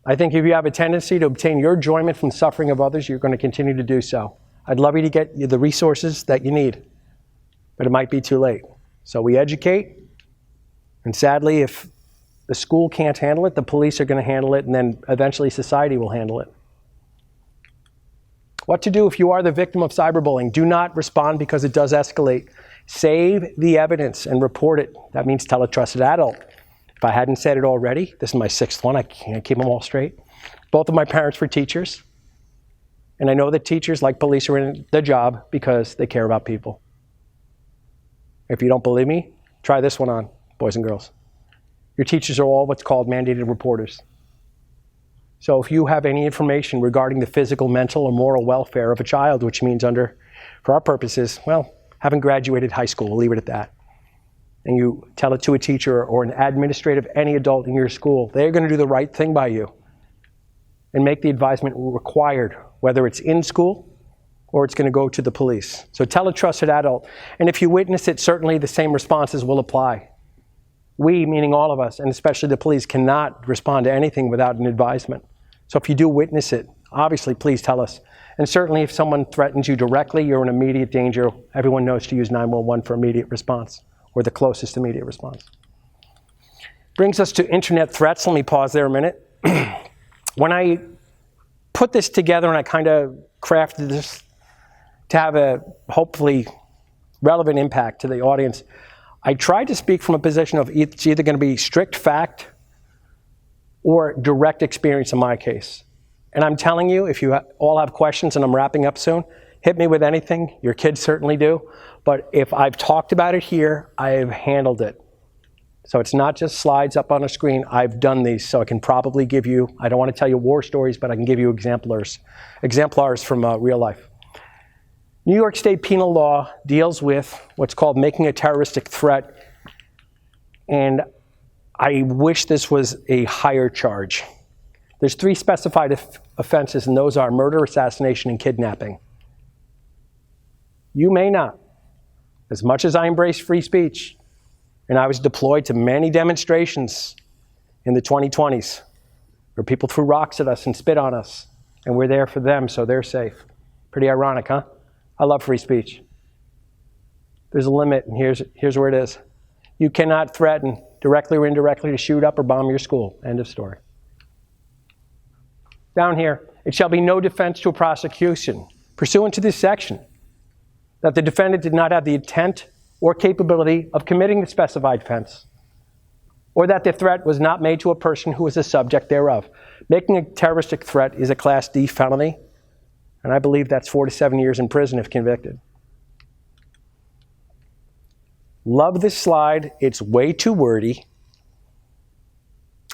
I think if you have a tendency to obtain your enjoyment from the suffering of others, you're going to continue to do so. I'd love you to get the resources that you need, but it might be too late. So we educate, and sadly, if the school can't handle it, the police are going to handle it, and then eventually society will handle it. What to do if you are the victim of cyberbullying? Do not respond because it does escalate. Save the evidence and report it. That means tell a trusted adult. If I hadn't said it already, this is my 6th one, I can't keep them all straight. Both of my parents were teachers. And I know that teachers, like police, are in the job because they care about people. If you don't believe me, try this one on, boys and girls. Your teachers are all what's called mandated reporters. So if you have any information regarding the physical, mental, or moral welfare of a child, which means for our purposes, well, haven't graduated high school, we'll leave it at that, and you tell it to a teacher or an administrative, any adult in your school, they're going to do the right thing by you and make the advisement required, whether it's in school or it's going to go to the police. So tell a trusted adult. And if you witness it, certainly the same responses will apply. We, meaning all of us, and especially the police, cannot respond to anything without an advisement. So if you do witness it, obviously please tell us. And certainly if someone threatens you directly, you're in immediate danger. Everyone knows to use 911 for immediate response, or the closest immediate response. Brings us to internet threats. Let me pause there a minute. When I put this together and I kind of crafted this to have a hopefully relevant impact to the audience, I tried to speak from a position of it's either going to be strict fact or direct experience in my case. And I'm telling you, if you all have questions, and I'm wrapping up soon, hit me with anything. Your kids certainly do. But if I've talked about it here, I've handled it. So it's not just slides up on a screen. I've done these, so I can probably give you, I don't want to tell you war stories, but I can give you exemplars from real life. New York State penal law deals with what's called making a terroristic threat, and I wish this was a higher charge. There's 3 specified offenses, and those are murder, assassination, and kidnapping. You may not. As much as I embrace free speech, and I was deployed to many demonstrations in the 2020s where people threw rocks at us and spit on us, and we're there for them so they're safe. Pretty ironic, huh? I love free speech. There's a limit, and here's where it is. You cannot threaten, directly or indirectly, to shoot up or bomb your school. End of story. Down here, it shall be no defense to a prosecution, pursuant to this section, that the defendant did not have the intent or capability of committing the specified offense, or that the threat was not made to a person who was the subject thereof. Making a terroristic threat is a Class D felony, and I believe that's 4 to 7 years in prison if convicted. Love this slide. It's way too wordy.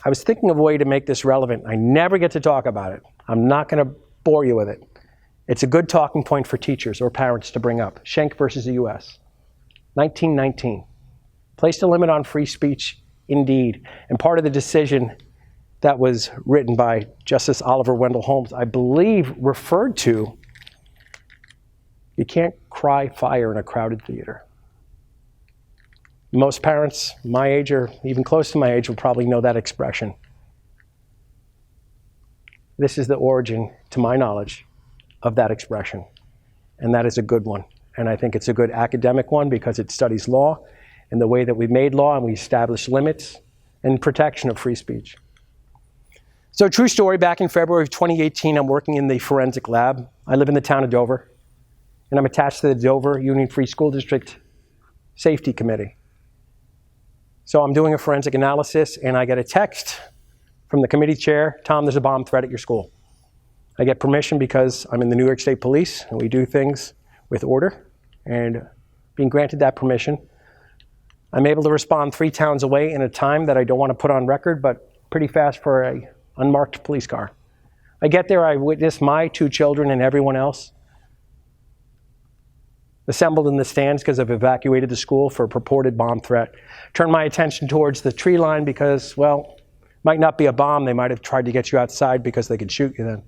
I was thinking of a way to make this relevant. I never get to talk about it. I'm not going to bore you with it. It's a good talking point for teachers or parents to bring up. Schenck versus the U.S., 1919. placed a limit on free speech indeed. And part of the decision that was written by Justice Oliver Wendell Holmes, I believe, referred to, you can't cry fire in a crowded theater. Most parents my age or even close to my age will probably know that expression. This is the origin, to my knowledge, of that expression. And that is a good one. And I think it's a good academic one because it studies law and the way that we made law and we established limits and protection of free speech. So true story, back in February of 2018, I'm working in the forensic lab. I live in the town of Dover, and I'm attached to the Dover Union Free School District Safety Committee. So I'm doing a forensic analysis, and I get a text from the committee chair, Tom, there's a bomb threat at your school. I get permission because I'm in the New York State Police, and we do things with order, and being granted that permission, I'm able to respond 3 towns away in a time that I don't want to put on record, but pretty fast for an unmarked police car. I get there, I witness my 2 children and everyone else assembled in the stands because I've evacuated the school for a purported bomb threat. Turn my attention towards the tree line because, well, might not be a bomb. They might have tried to get you outside because they could shoot you then.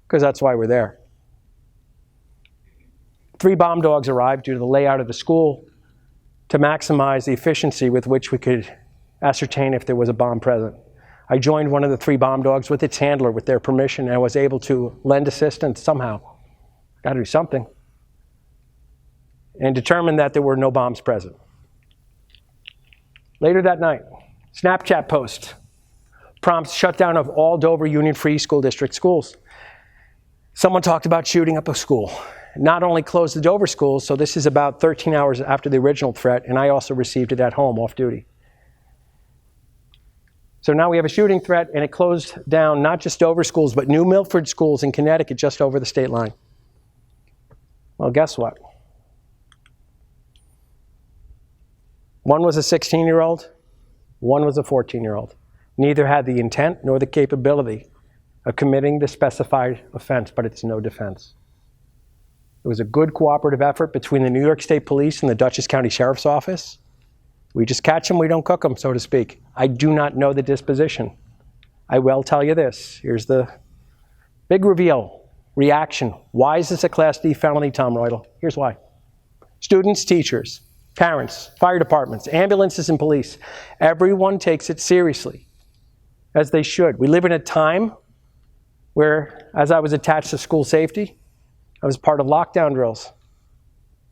Because that's why we're there. 3 bomb dogs arrived due to the layout of the school to maximize the efficiency with which we could ascertain if there was a bomb present. I joined one of the 3 bomb dogs with its handler with their permission, and I was able to lend assistance somehow. Got to do something. And determined that there were no bombs present. Later that night, Snapchat post prompts shutdown of all Dover Union Free School District schools. Someone talked about shooting up a school. Not only closed the Dover schools, so this is about 13 hours after the original threat, and I also received it at home off duty. So now we have a shooting threat, and it closed down not just Dover schools, but New Milford schools in Connecticut just over the state line. Well, guess what? One was a 16-year-old, one was a 14-year-old. Neither had the intent nor the capability of committing the specified offense, but it's no defense. It was a good cooperative effort between the New York State Police and the Dutchess County Sheriff's Office. We just catch them, we don't cook them, so to speak. I do not know the disposition. I will tell you this. Here's the big reveal, reaction. Why is this a Class D felony, Tom Roidl? Here's why. Students, teachers, parents, fire departments, ambulances, and police. Everyone takes it seriously, as they should. We live in a time where, as I was attached to school safety, I was part of lockdown drills.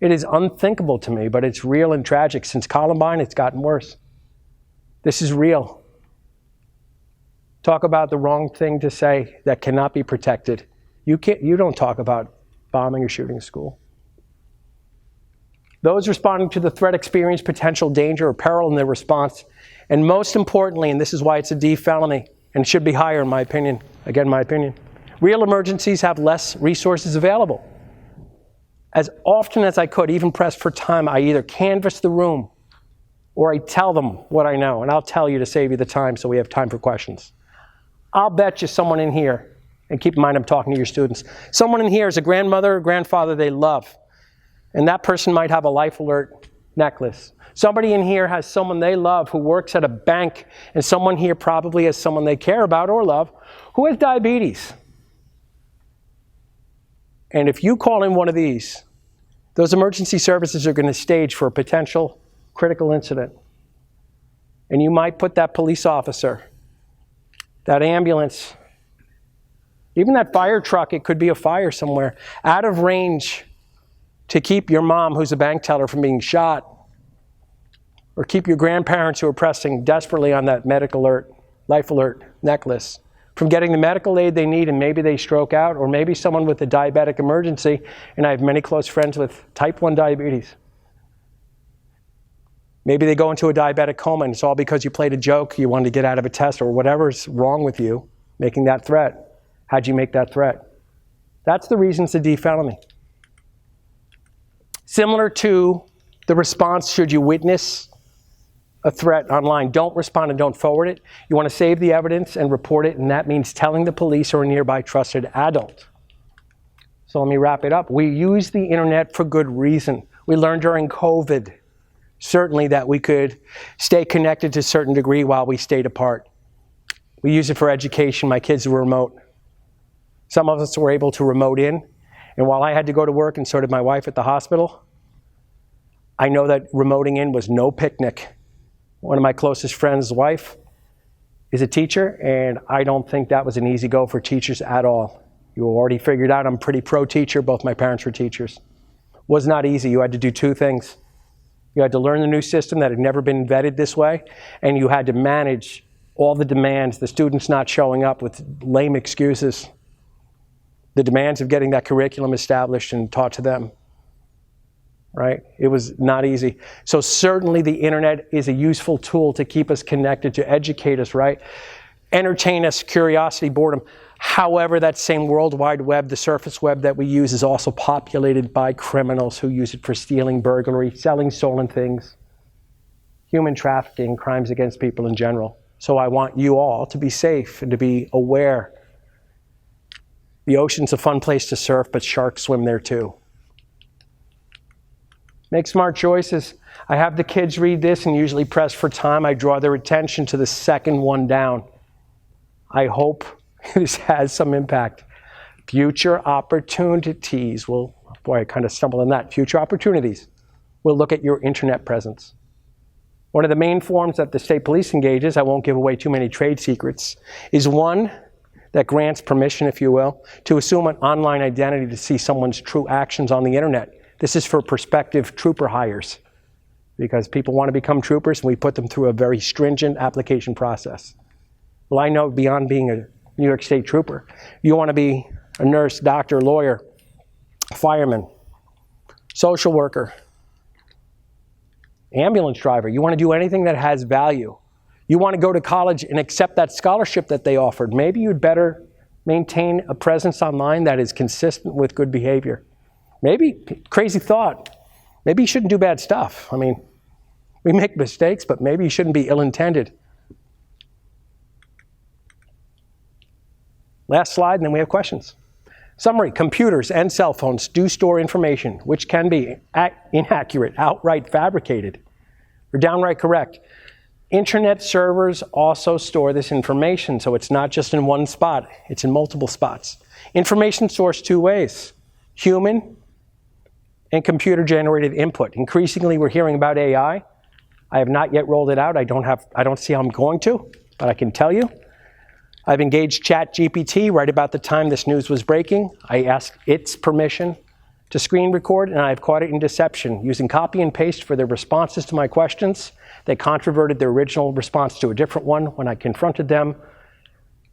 It is unthinkable to me, but it's real and tragic. Since Columbine, it's gotten worse. This is real. Talk about the wrong thing to say that cannot be protected. You don't talk about bombing or shooting a school. Those responding to the threat experience potential danger or peril in their response. And most importantly, and this is why it's a D felony, and should be higher in my opinion, again, my opinion, real emergencies have less resources available. As often as I could, even pressed for time, I either canvass the room or I tell them what I know. And I'll tell you to save you the time so we have time for questions. I'll bet you someone in here, and keep in mind I'm talking to your students, someone in here is a grandmother or grandfather they love. And that person might have a Life Alert necklace. Somebody in here has someone they love who works at a bank, and someone here probably has someone they care about or love who has diabetes. And if you call in one of these, those emergency services are going to stage for a potential critical incident. And you might put that police officer, that ambulance, even that fire truck, it could be a fire somewhere, out of range to keep your mom, who's a bank teller, from being shot, or keep your grandparents who are pressing desperately on that medical alert, Life Alert necklace, from getting the medical aid they need, and maybe they stroke out, or maybe someone with a diabetic emergency, and I have many close friends with type 1 diabetes. Maybe they go into a diabetic coma, and it's all because you played a joke, you wanted to get out of a test, or whatever's wrong with you, making that threat. How'd you make that threat? That's the reason it's a D felony. Similar to the response should you witness a threat online. Don't respond and don't forward it. You want to save the evidence and report it, and that means telling the police or a nearby trusted adult. So let me wrap it up. We use the internet for good reason. We learned during COVID certainly that we could stay connected to a certain degree while we stayed apart. We use it for education. My kids were remote. Some of us were able to remote in, and while I had to go to work and so did my wife at the hospital, I know that remoting in was no picnic. One of my closest friends' wife is a teacher, and I don't think that was an easy go for teachers at all. You already figured out I'm pretty pro-teacher. Both my parents were teachers. Was not easy. You had to do two things. You had to learn the new system that had never been vetted this way, and you had to manage all the demands, the students not showing up with lame excuses, the demands of getting that curriculum established and taught to them, right? It was not easy. So certainly the internet is a useful tool to keep us connected, to educate us, right? Entertain us, curiosity, boredom. However, that same World Wide Web, the surface web that we use, is also populated by criminals who use it for stealing, burglary, selling stolen things, human trafficking, crimes against people in general. So I want you all to be safe and to be aware. The ocean's a fun place to surf, but sharks swim there too. Make smart choices. I have the kids read this and usually press for time. I draw their attention to the second one down. I hope this has some impact. Future opportunities will, boy, I kind of stumbled on that. Future opportunities will look at your internet presence. One of the main forms that the state police engages, I won't give away too many trade secrets, is one that grants permission, if you will, to assume an online identity to see someone's true actions on the internet. This is for prospective trooper hires, because people want to become troopers and we put them through a very stringent application process. Well, I know beyond being a New York State trooper, you want to be a nurse, doctor, lawyer, fireman, social worker, ambulance driver. You want to do anything that has value. You want to go to college and accept that scholarship that they offered. Maybe you'd better maintain a presence online that is consistent with good behavior. Maybe, crazy thought, maybe you shouldn't do bad stuff. I mean, we make mistakes, but maybe you shouldn't be ill-intended. Last slide, and then we have questions. Summary: computers and cell phones do store information which can be inaccurate, outright fabricated, or downright correct. Internet servers also store this information, so it's not just in one spot, it's in multiple spots. Information sourced two ways: human and computer-generated input. Increasingly, we're hearing about AI. I have not yet rolled it out. I don't see how I'm going to, but I can tell you. I've engaged ChatGPT right about the time this news was breaking. I asked its permission to screen record, and I've caught it in deception. Using copy and paste for their responses to my questions, they controverted their original response to a different one. When I confronted them,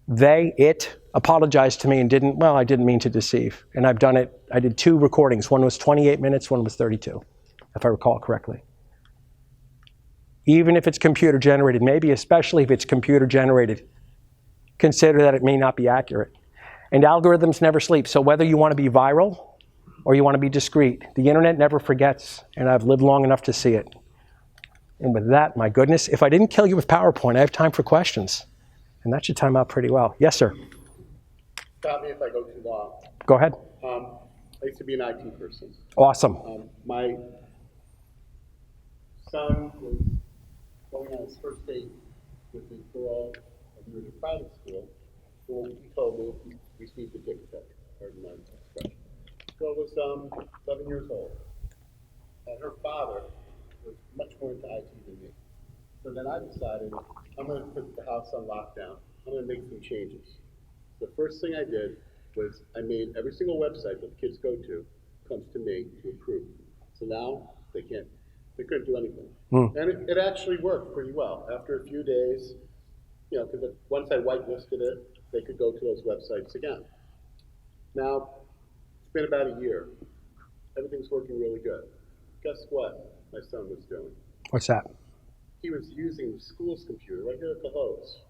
it apologized to me and I didn't mean to deceive. And I've done it. I did 2 recordings. One was 28 minutes, one was 32, if I recall correctly. Even if it's computer generated, maybe especially if it's computer generated, consider that it may not be accurate. And algorithms never sleep. So whether you want to be viral or you want to be discreet, the internet never forgets, and I've lived long enough to see it. And with that, my goodness, if I didn't kill you with PowerPoint, I have time for questions. And that should time out pretty well. Yes, sir. Stop me if I go too long. Go ahead. I used to be an IT person. Awesome. My son was going on his first date with his girl, and we were in a private school. So he told me he received a dick pic, pardon my expression. Girl was 11 years old, and her father was much more into IT than me. So then I decided I'm going to put the house on lockdown. I'm going to make some changes. The first thing I did was I made every single website that the kids go to comes to me to approve. So now they couldn't do anything. And it actually worked pretty well. After a few days, because once I whitelisted it, they could go to those websites again. Now, it's been about a year. Everything's working really good. Guess what my son was doing? What's that? He was using the school's computer right here at the hose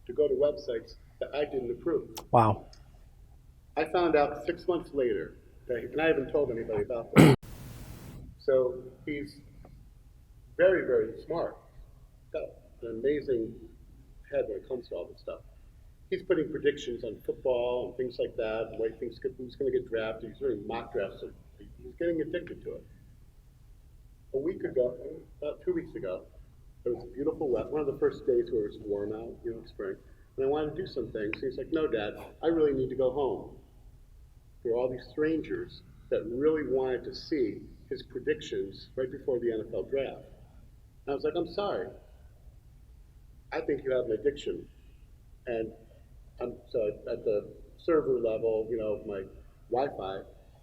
to go to websites that I didn't approve. Wow. I found out 6 months later, and I haven't told anybody about this. So he's very, very smart. Got an amazing head when it comes to all this stuff. He's putting predictions on football and things like that, the way he thinks who's going to get drafted. He's doing mock drafts. He's getting addicted to it. a week ago, about 2 weeks ago, it was beautiful weather, one of the first days where it was warm out, spring, and I wanted to do some things. He's like, no, Dad, I really need to go home. There were all these strangers that really wanted to see his predictions right before the NFL draft. And I was like, I'm sorry. I think you have an addiction. And so at the server level, my Wi-Fi,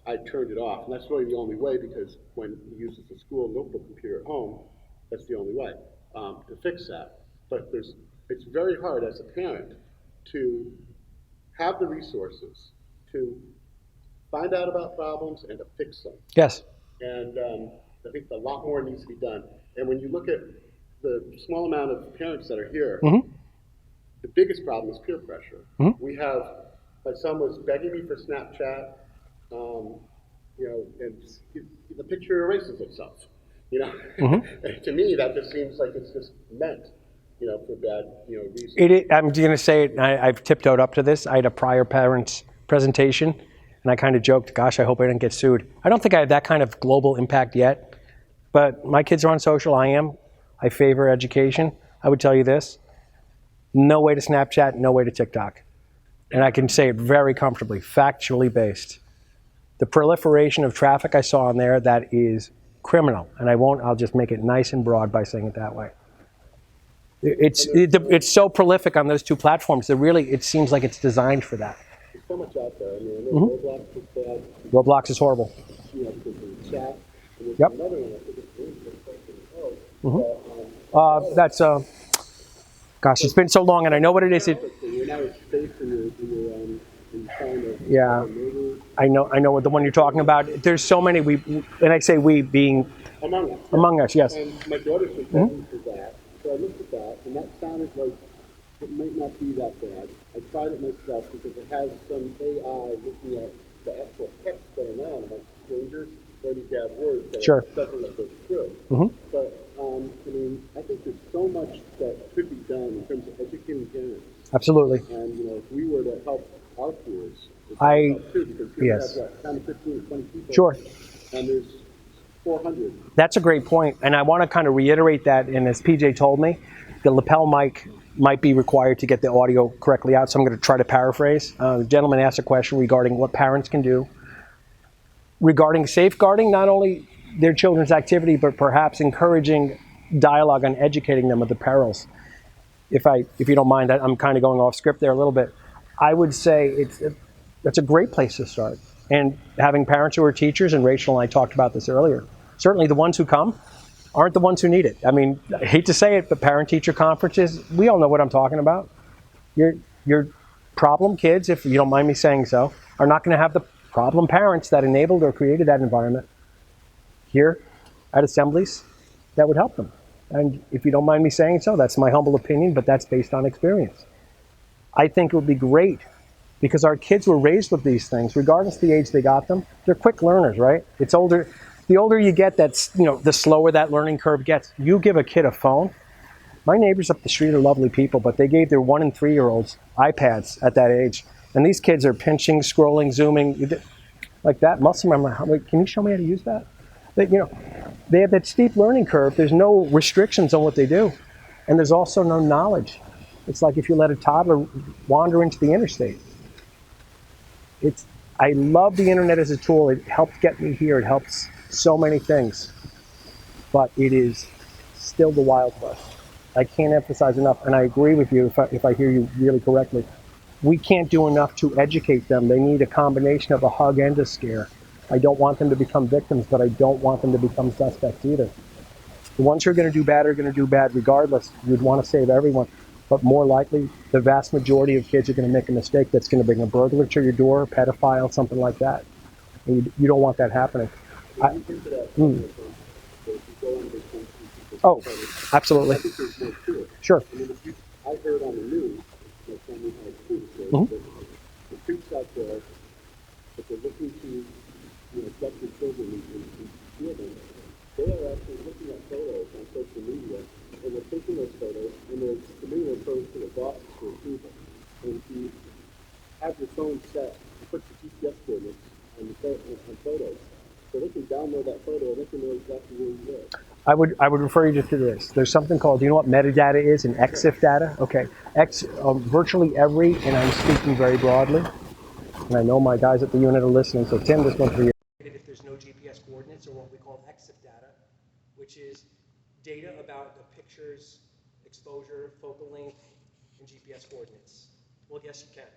I turned it off. And that's really the only way, because when he uses the school notebook computer at home, that's the only way to fix that. But it's very hard as a parent to have the resources to find out about problems and to fix them. Yes. And I think a lot more needs to be done. And when you look at the small amount of parents that are here, the biggest problem is peer pressure. We have, my son was begging me for Snapchat, and the picture erases itself. And to me, that just seems like it's just meant, for bad, reasons. I'm going to say it, I've tiptoed up to this. I had a prior parents presentation, and I kind of joked, gosh, I hope I didn't get sued. I don't think I have that kind of global impact yet, but my kids are on social. I favor education. I would tell you this, no way to Snapchat, no way to TikTok. And I can say it very comfortably, factually based. The proliferation of traffic I saw on there, that is criminal. And I'll just make it nice and broad by saying it that way. It's so prolific on those two platforms that really, it seems like it's designed for that. There's so much out there. I know Roblox is bad. Roblox is horrible. Because of the chat. And there's Yep. another one, I think it's That's, gosh, it's been so long, and I know what it is. You're now in space and you're trying to Yeah, murder I know what the one you're talking about. There's so many, and I say we being among us. among us, yes. And my daughter's been begging for that. So I looked at that, and that sounded like it might not be that bad. I tried it myself because it has some AI looking at the actual text going on amongst strangers, where these bad words that Sure. doesn't look good through. But I think there's so much that could be done in terms of educating parents. Absolutely. And if we were to help our peers, it I- would help too, because we yes. have 10, 15, 20 people. Sure. And there's 400. That's a great point, and I want to kind of reiterate that. And as PJ told me, the lapel mic might be required to get the audio correctly out, so I'm going to try to paraphrase. The gentleman asked a question regarding what parents can do regarding safeguarding not only their children's activity, but perhaps encouraging dialogue and educating them of the perils. If you don't mind, I'm kind of going off script there a little bit. I would say that's a great place to start. And having parents who are teachers, and Rachel and I talked about this earlier, certainly the ones who come aren't the ones who need it. I mean, I hate to say it, but parent-teacher conferences, we all know what I'm talking about. Your problem kids, if you don't mind me saying so, are not going to have the problem parents that enabled or created that environment here at assemblies that would help them. And if you don't mind me saying so, that's my humble opinion, but that's based on experience. I think it would be great because our kids were raised with these things, regardless of the age they got them. They're quick learners, right? The older you get, the slower that learning curve gets. You give a kid a phone. My neighbors up the street are lovely people, but they gave their 1- and 3-year-olds iPads at that age. And these kids are pinching, scrolling, zooming, like that muscle memory. Wait, can you show me how to use that? They have that steep learning curve. There's no restrictions on what they do. And there's also no knowledge. It's like if you let a toddler wander into the interstate. I love the internet as a tool. It helped get me here. It helps so many things. But it is still the Wild West. I can't emphasize enough, and I agree with you if I hear you really correctly. We can't do enough to educate them. They need a combination of a hug and a scare. I don't want them to become victims, but I don't want them to become suspects either. The ones who are going to do bad are going to do bad regardless. You'd want to save everyone. But more likely, the vast majority of kids are going to make a mistake that's going to bring a burglar to your door, pedophile, something like that. And you don't want that happening. Oh, absolutely. I think there's more to it. Sure. I heard on the news, my family had troops, the troops out there, if they're looking to get their children and steal them, they are actually looking at photos on social media, and they're taking those photos, and they're submitting those photos to the bosses for approval. And if you have your phone set, you put the GPS coordinates on photos, so they can download that photo and they can know exactly where you live. I would refer you to this. There's something called, do you know what metadata is and EXIF data? Okay, virtually every, and I'm speaking very broadly, and I know my guys at the unit are listening, so Tim, this one's for you. If there's no GPS coordinates, or what we call EXIF data, which is data about the picture's exposure, focal length, and GPS coordinates. Well, yes, you can.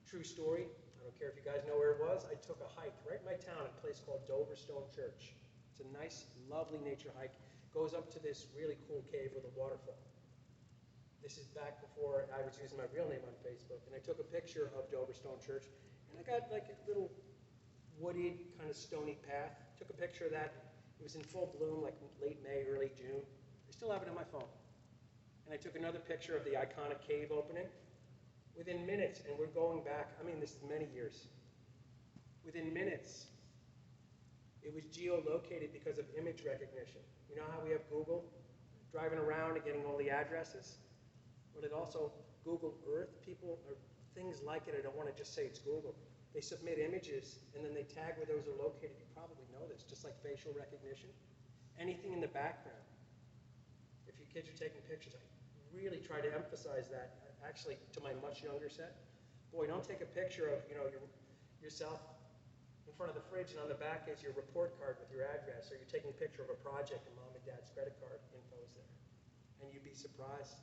True story. I don't care if you guys know where it was. I took a hike right in my town at a place called Stone Church. It's a nice, lovely nature hike. Goes up to this really cool cave with a waterfall. This is back before I was using my real name on Facebook, and I took a picture of Stone Church, and I got like a little wooded, kind of stony path. Took a picture of that. It was in full bloom, like late May, early June. I still have it on my phone. And I took another picture of the iconic cave opening. Within minutes, and we're going back, I mean, this is many years. Within minutes, it was geolocated because of image recognition. You know how we have Google driving around and getting all the addresses? Well, it also, Google Earth, people, or things like it, I don't want to just say it's Google. They submit images, and then they tag where those are located. You probably know this, just like facial recognition. Anything in the background. If your kids are taking pictures, I really try to emphasize that, actually, to my much younger set. Boy, don't take a picture of, yourself in front of the fridge, and on the back is your report card with your address, or you're taking a picture of a project and mom and dad's credit card info is there. And you'd be surprised.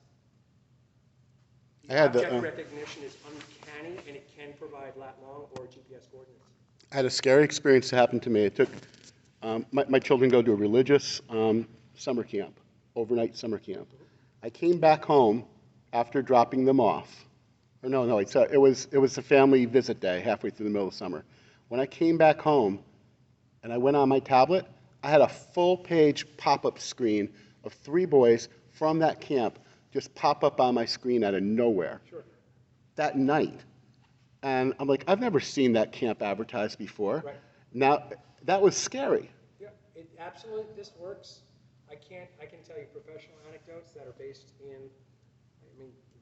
Object recognition is uncanny, and it can provide lat long or GPS coordinates. I had a scary experience that happened to me. It took, my children go to a religious summer camp, overnight summer camp. I came back home after dropping them off. Or no, it was a family visit day halfway through the middle of summer. When I came back home and I went on my tablet, I had a full-page pop-up screen of 3 boys from that camp just pop up on my screen out of nowhere. Sure. That night. And I'm like, I've never seen that camp advertised before. Right. Now, that was scary. Yeah, it absolutely, this works. I can tell you professional anecdotes that are based in,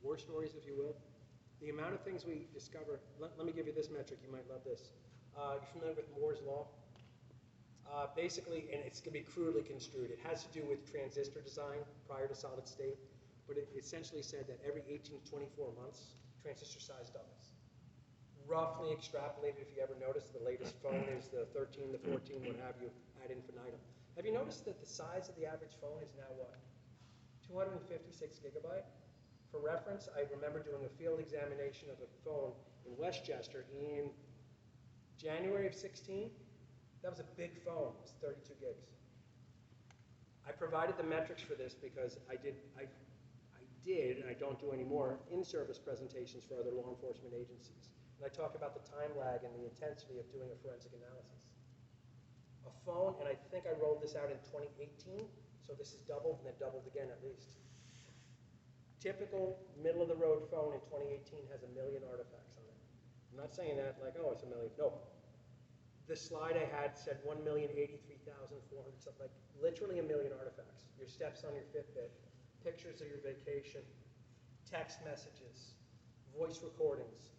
war stories, if you will. The amount of things we discover, let me give you this metric, you might love this. You're familiar with Moore's Law? Basically, and it's going to be crudely construed, it has to do with transistor design prior to solid state, but it essentially said that every 18 to 24 months, transistor size doubles. Roughly extrapolated, if you ever noticed, the latest phone is the 13, the 14, what have you, ad infinitum. Have you noticed that the size of the average phone is now what? 256 gigabyte? For reference, I remember doing a field examination of a phone in Westchester in January of 16. That was a big phone, it was 32 gigs. I provided the metrics for this because I did, and I don't do anymore, in-service presentations for other law enforcement agencies. And I talk about the time lag and the intensity of doing a forensic analysis. A phone, and I think I rolled this out in 2018, so this is doubled and then doubled again at least. Typical middle-of-the-road phone in 2018 has 1 million artifacts on it. I'm not saying that like, oh, it's 1 million. No. The slide I had said 1,083,400, something like literally 1 million artifacts. Your steps on your Fitbit, pictures of your vacation, text messages, voice recordings,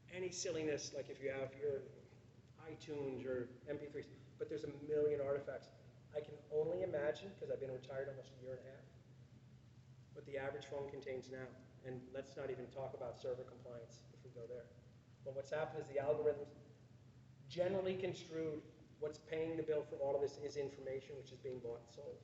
any silliness, like if you have your iTunes or MP3s, but there's 1 million artifacts. I can only imagine, because I've been retired almost a year and a half, what the average phone contains now. And let's not even talk about server compliance if we go there. But what's happened is the algorithms, generally construed, what's paying the bill for all of this is information which is being bought and sold.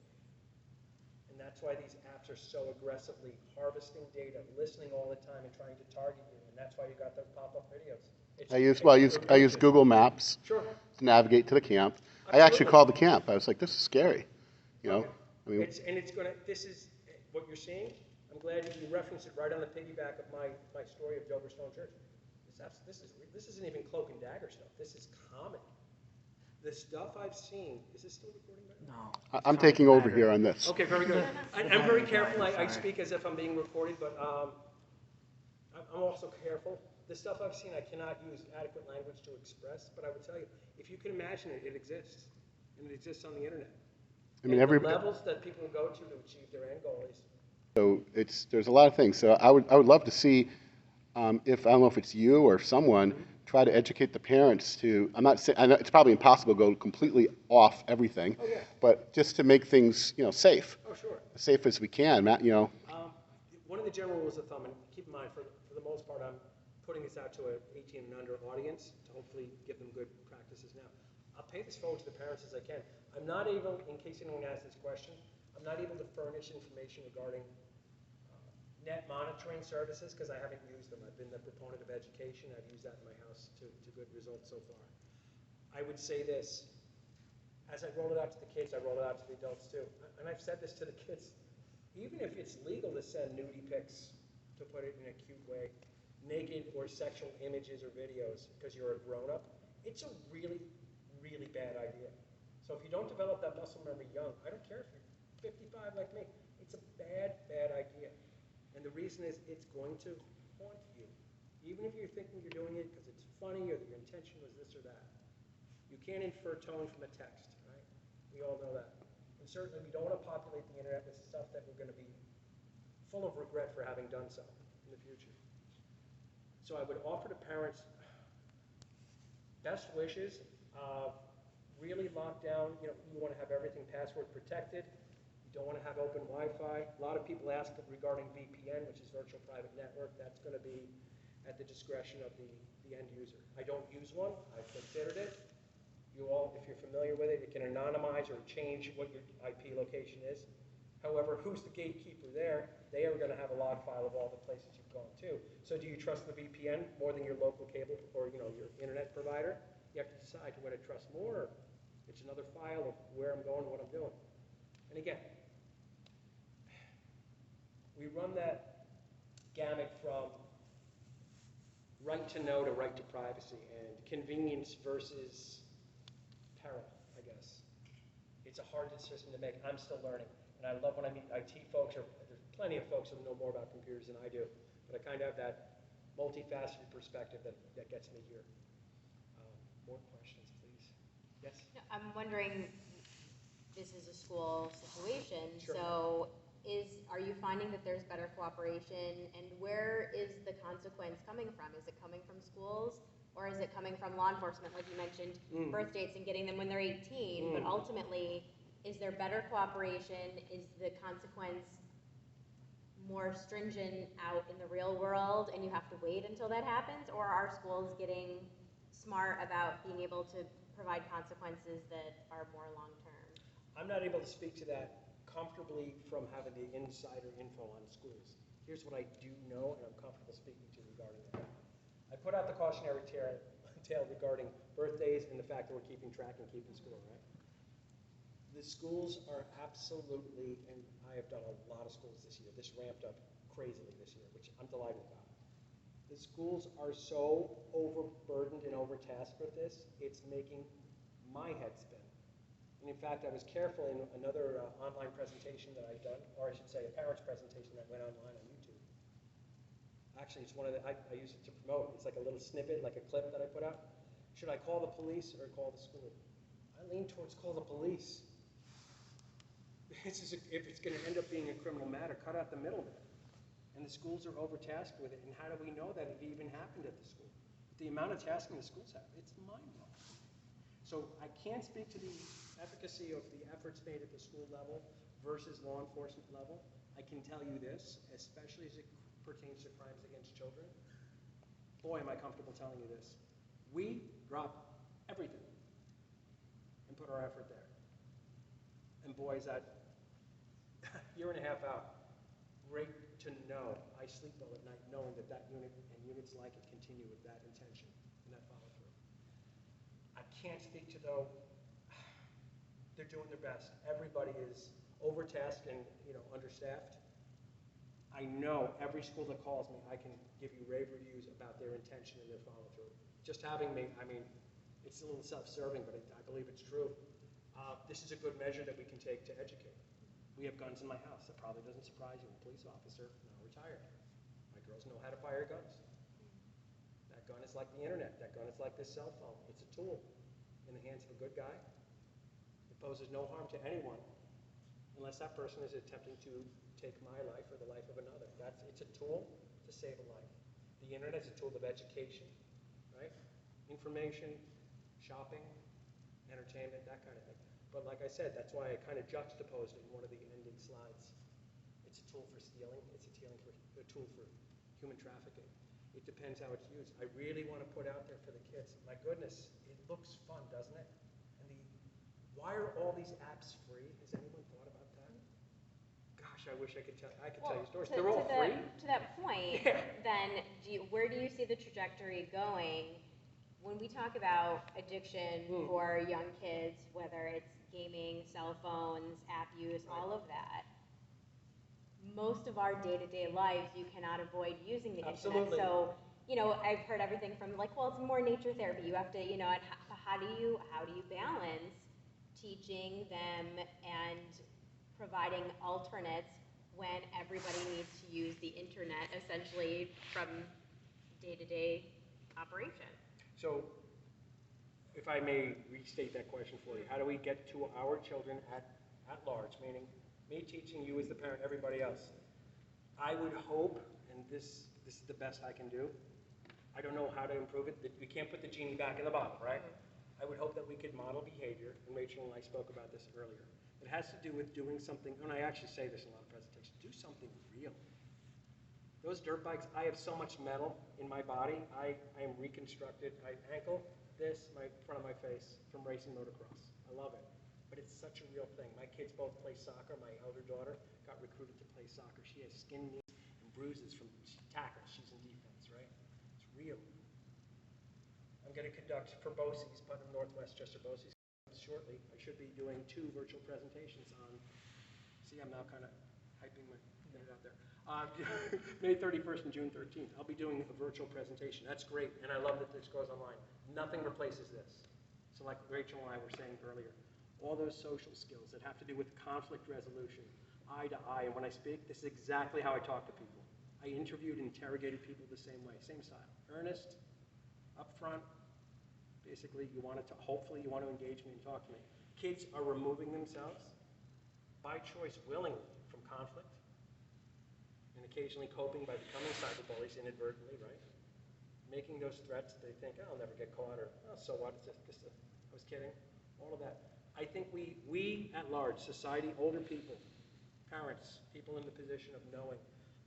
And that's why these apps are so aggressively harvesting data, listening all the time and trying to target you. And that's why you got those pop-up videos. I use Google Maps Sure. to navigate to the camp. Absolutely. I actually called the camp. I was like, this is scary. This is what you're seeing. I'm glad you referenced it right on the piggyback of my story of Stone Church. This isn't even cloak and dagger stuff. This is common. The stuff I've seen, is this still recording? No. I'm taking over here on this. Okay, very good. I'm very careful. I speak as if I'm being recorded, but I'm also careful. The stuff I've seen, I cannot use adequate language to express, but I would tell you, if you can imagine it, it exists. And it exists on the internet. I mean, the levels that people go to achieve their end goal is. So there's a lot of things. So I would love to see, if I don't know if it's you or someone, try to educate the parents to, I'm not saying, I know it's probably impossible to go completely off everything, Oh, yeah. but just to make things, safe, Oh, sure. as safe as we can, One of the general rules of thumb, and keep in mind, for the most part, I'm putting this out to an 18 and under audience to hopefully give them good practices now. I'll pay this forward to the parents as I can. I'm not able, in case anyone asks this question, I'm not able to furnish information regarding net monitoring services because I haven't used them. I've been the proponent of education. I've used that in my house to good results so far. I would say this, as I roll it out to the kids, I roll it out to the adults too. And I've said this to the kids, even if it's legal to send nudie pics, to put it in a cute way, naked or sexual images or videos because you're a grown-up, it's a really, really bad idea. So if you don't develop that muscle memory young, I don't care if you're 55 like me, it's a bad, bad idea. And the reason is it's going to haunt you. Even if you're thinking you're doing it because it's funny or your intention was this or that. You can't infer tone from a text, right? We all know that. And certainly we don't want to populate the internet with stuff that we're going to be full of regret for having done so in the future. So I would offer to parents best wishes, really lock down, you want to have everything password protected. You don't want to have open Wi-Fi. A lot of people ask regarding VPN, which is virtual private network. That's going to be at the discretion of the end user. I don't use one. I've considered it. You all, if you're familiar with it, it can anonymize or change what your IP location is. However, who's the gatekeeper there? They are going to have a log file of all the places you've gone to. So do you trust the VPN more than your local cable or your internet provider? You have to decide whether to trust more. Or it's another file of where I'm going, what I'm doing. And again, we run that gamut from right to know to right to privacy and convenience versus peril, I guess. It's a hard decision to make. I'm still learning. And I love when I meet IT folks, or there's plenty of folks who know more about computers than I do, but I kind of have that multifaceted perspective that gets me here. More questions, please. Yes? No, I'm wondering, this is a school situation, Sure. so are you finding that there's better cooperation, and where is the consequence coming from? Is it coming from schools, or is it coming from law enforcement, like you mentioned, birth dates and getting them when they're 18, but ultimately, is there better cooperation? Is the consequence more stringent out in the real world, and you have to wait until that happens, or are schools getting smart about being able to provide consequences that are more long-term? I'm not able to speak to that comfortably from having the insider info on schools. Here's what I do know and I'm comfortable speaking to regarding that. I put out the cautionary tale regarding birthdays and the fact that we're keeping track and keeping score, right? The schools are absolutely, and I have done a lot of schools this year. This ramped up crazily this year, which I'm delighted about. The schools are so overburdened and overtasked with this, it's making my head spin. And in fact, I was careful in another online presentation that I've done, or I should say a parent's presentation that went online on YouTube. Actually, it's one of the, I use it to promote. It's like a little snippet, like a clip that I put out. Should I call the police or call the school? I lean towards call the police. If it's going to end up being a criminal matter, cut out the middleman. And the schools are overtasked with it. And how do we know that it even happened at the school? The amount of tasking the schools have, it's mind-blowing. So I can't speak to the efficacy of the efforts made at the school level versus law enforcement level. I can tell you this, especially as it pertains to crimes against children. Boy, am I comfortable telling you this. We drop everything and put our effort there. And boy, is that year and a half out, great to know. I sleep well at night knowing that that unit and units like it continue with that intention and that follow through. I can't speak to though, they're doing their best. Everybody is overtasked and understaffed. I know every school that calls me, I can give you rave reviews about their intention and their follow through. Just having me, I mean, it's a little self-serving, but I believe it's true. This is a good measure that we can take to educate. We have guns in my house. That probably doesn't surprise you. A police officer, now retired. My girls know how to fire guns. That gun is like the internet. That gun is like this cell phone. It's a tool in the hands of a good guy. It poses no harm to anyone unless that person is attempting to take my life or the life of another. It's a tool to save a life. The internet is a tool of education, right? information, shopping, entertainment, that kind of thing. But like I said, that's why I kind of juxtaposed it in one of the ending slides. It's a tool for stealing, it's a tool for human trafficking. It depends how it's used. I really want to put out there for the kids. My goodness, it looks fun, doesn't it? And why are all these apps free? Has anyone thought about that? Gosh, I wish I could tell you stories. They're all free. To that point, then where do you see the trajectory going when we talk about addiction for young kids, whether it's gaming, cell phones, app use, all of that? Most of our day-to-day lives, you cannot avoid using the internet. So, I've heard everything from like, well, it's more nature therapy. You have to, and how do you balance teaching them and providing alternates when everybody needs to use the internet essentially from day-to-day operation? So, if I may restate that question for you, how do we get to our children at large, meaning me teaching you as the parent, everybody else? I would hope, and this is the best I can do, I don't know how to improve it, we can't put the genie back in the bottle, right? I would hope that we could model behavior, and Rachel and I spoke about this earlier. It has to do with doing something, and I actually say this in a lot of presentations, do something real. Those dirt bikes, I have so much metal in my body, I am reconstructed. My ankle, front of my face from racing motocross. I love it. But it's such a real thing. My kids both play soccer. My elder daughter got recruited to play soccer. She has skin knees and bruises from tackles. She's in defense, right? It's real. I'm going to conduct for BOCES, Putnam Northwest Chester BOCES, shortly. I should be doing 2 virtual presentations on, see, I'm now kind of hyping my thing out there. May 31st and June 13th. I'll be doing a virtual presentation. That's great, and I love that this goes online. Nothing replaces this. So like Rachel and I were saying earlier, all those social skills that have to do with conflict resolution, eye to eye, and when I speak, this is exactly how I talk to people. I interviewed and interrogated people the same way, same style. Earnest, upfront, basically hopefully you want to engage me and talk to me. Kids are removing themselves by choice willingly from conflict, and occasionally coping by becoming cyberbullies inadvertently, right? Making those threats that they think, oh, I'll never get caught, or, oh, so what, I was kidding, all of that. I think we at large, society, older people, parents, people in the position of knowing,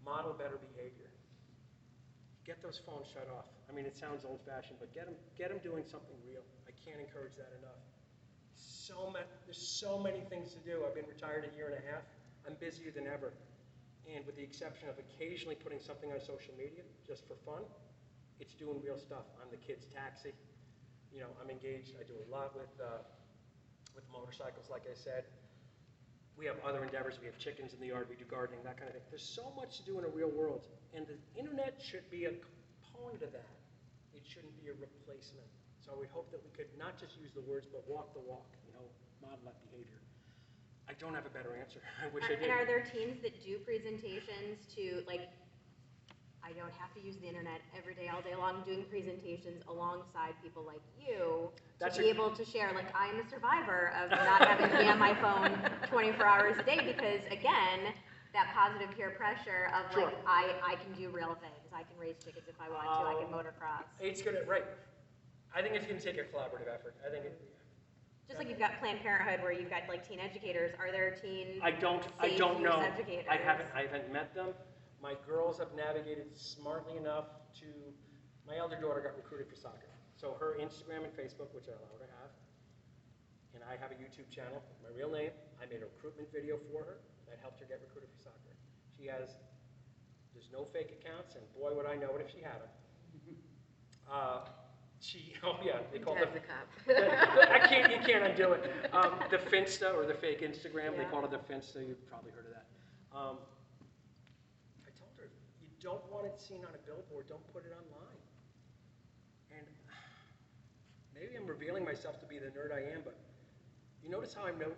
model better behavior. Get those phones shut off. I mean, it sounds old-fashioned, but get them doing something real. I can't encourage that enough. There's so many things to do. I've been retired a year and a half. I'm busier than ever. And with the exception of occasionally putting something on social media just for fun, it's doing real stuff. I'm the kids' taxi. I'm engaged. I do a lot with motorcycles, like I said. We have other endeavors. We have chickens in the yard. We do gardening, that kind of thing. There's so much to do in a real world. And the internet should be a component of that. It shouldn't be a replacement. So I would hope that we could not just use the words, but walk the walk, model that behavior. I don't have a better answer. I wish I did. And are there teams that do presentations to, like, I don't have to use the internet every day, all day long, doing presentations alongside people like you to be able to share, like, I'm a survivor of not having to be on my phone 24 hours a day because, again, that positive peer pressure of, like, I can do real things. I can race chickens if I want to. I can motocross. It's going to, right. I think it's going to take a collaborative effort. I think just like you've got Planned Parenthood, where you've got like teen educators. Are there teen? I don't know. Educators? I haven't met them. My girls have navigated smartly enough to. My elder daughter got recruited for soccer, so her Instagram and Facebook, which I allow her to have, and I have a YouTube channel with my real name. I made a recruitment video for her that helped her get recruited for soccer. There's no fake accounts, and boy, would I know it if she had them. They call it the cop. you can't undo it. The Finsta or the fake Instagram, they call it the Finsta. You've probably heard of that. I told her, you don't want it seen on a billboard, don't put it online. And maybe I'm revealing myself to be the nerd I am, but you notice how I'm not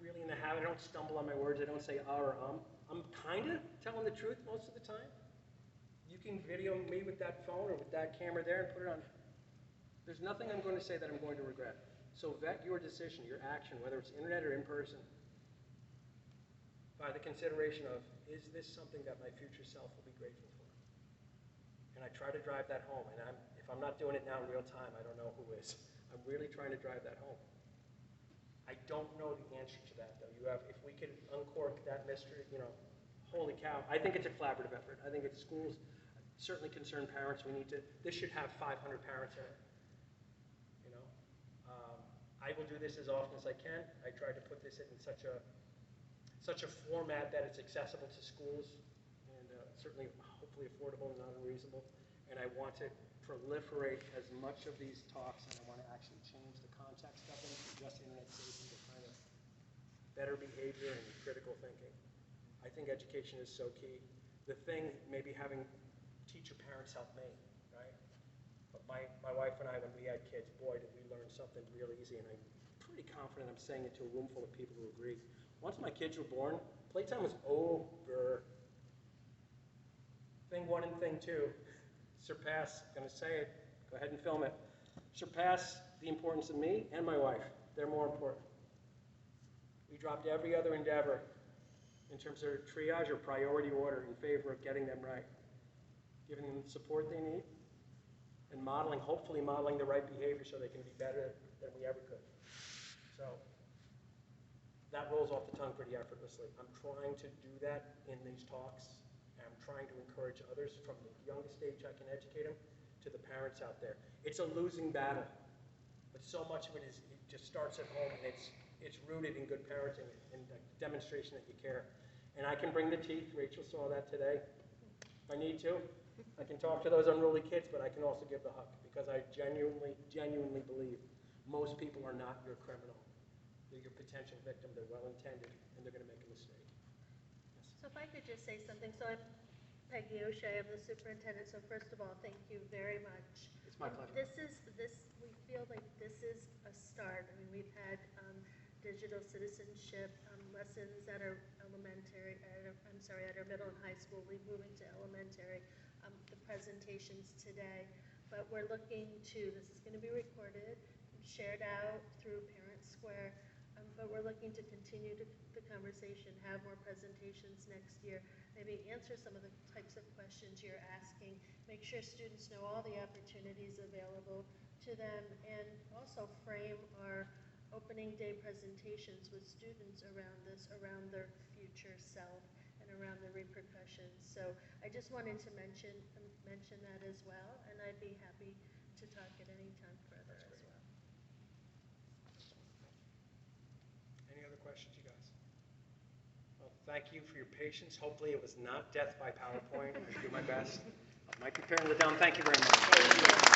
really in the habit. I don't stumble on my words. I don't say or I'm kind of telling the truth most of the time. You can video me with that phone or with that camera there and put it on. There's nothing I'm going to say that I'm going to regret. So vet your decision, your action, whether it's internet or in person, by the consideration of, is this something that my future self will be grateful for? And I try to drive that home. And If I'm not doing it now in real time, I don't know who is. I'm really trying to drive that home. I don't know the answer to that, though. If we could uncork that mystery, holy cow. I think it's a collaborative effort. I think it's schools, certainly concerned parents. This should have 500 parents in it. I will do this as often as I can. I try to put this in such a format that it's accessible to schools and certainly hopefully affordable and not unreasonable. And I want to proliferate as much of these talks, and I want to actually change the context of them from just internet safety to kind of better behavior and critical thinking. I think education is so key. The thing, maybe having teacher parents help me, right? But my wife and I, when we had kids, boy, did we learn something real easy, and I'm pretty confident I'm saying it to a room full of people who agree. Once my kids were born, playtime was over. Thing one and thing two, surpass, going to say it, go ahead and film it, surpass the importance of me and my wife. They're more important. We dropped every other endeavor in terms of triage or priority order in favor of getting them right, giving them the support they need, and hopefully modeling the right behavior so they can be better than we ever could. So that rolls off the tongue pretty effortlessly. I'm trying to do that in these talks, and I'm trying to encourage others from the youngest age I can educate them to the parents out there. It's a losing battle, but so much of it just starts at home, and it's rooted in good parenting and a demonstration that you care. And I can bring the teeth. Rachel saw that today. If I need to, I can talk to those unruly kids, but I can also give the hug, because I genuinely believe most people are not your criminal. They're your potential victim. They're well-intended, and they're going to make a mistake. Yes. So if I could just say something. So I'm Peggy O'Shea, I'm the superintendent. So first of all, thank you very much. It's my pleasure. We feel like this is a start. I mean, we've had digital citizenship lessons at our at our middle and high school. We're moving to elementary. The presentations today, but we're looking to. This is going to be recorded, shared out through Parent Square. But we're looking to continue the conversation, have more presentations next year, maybe answer some of the types of questions you're asking, make sure students know all the opportunities available to them, and also frame our opening day presentations with students around this, around their future self, and around the repercussions. So I just wanted to mention that as well, and I'd be happy to talk at any time further as well. Any other questions, you guys? Well, thank you for your patience. Hopefully it was not death by PowerPoint. I'm going to do my best. I might be paring it down. Thank you very much.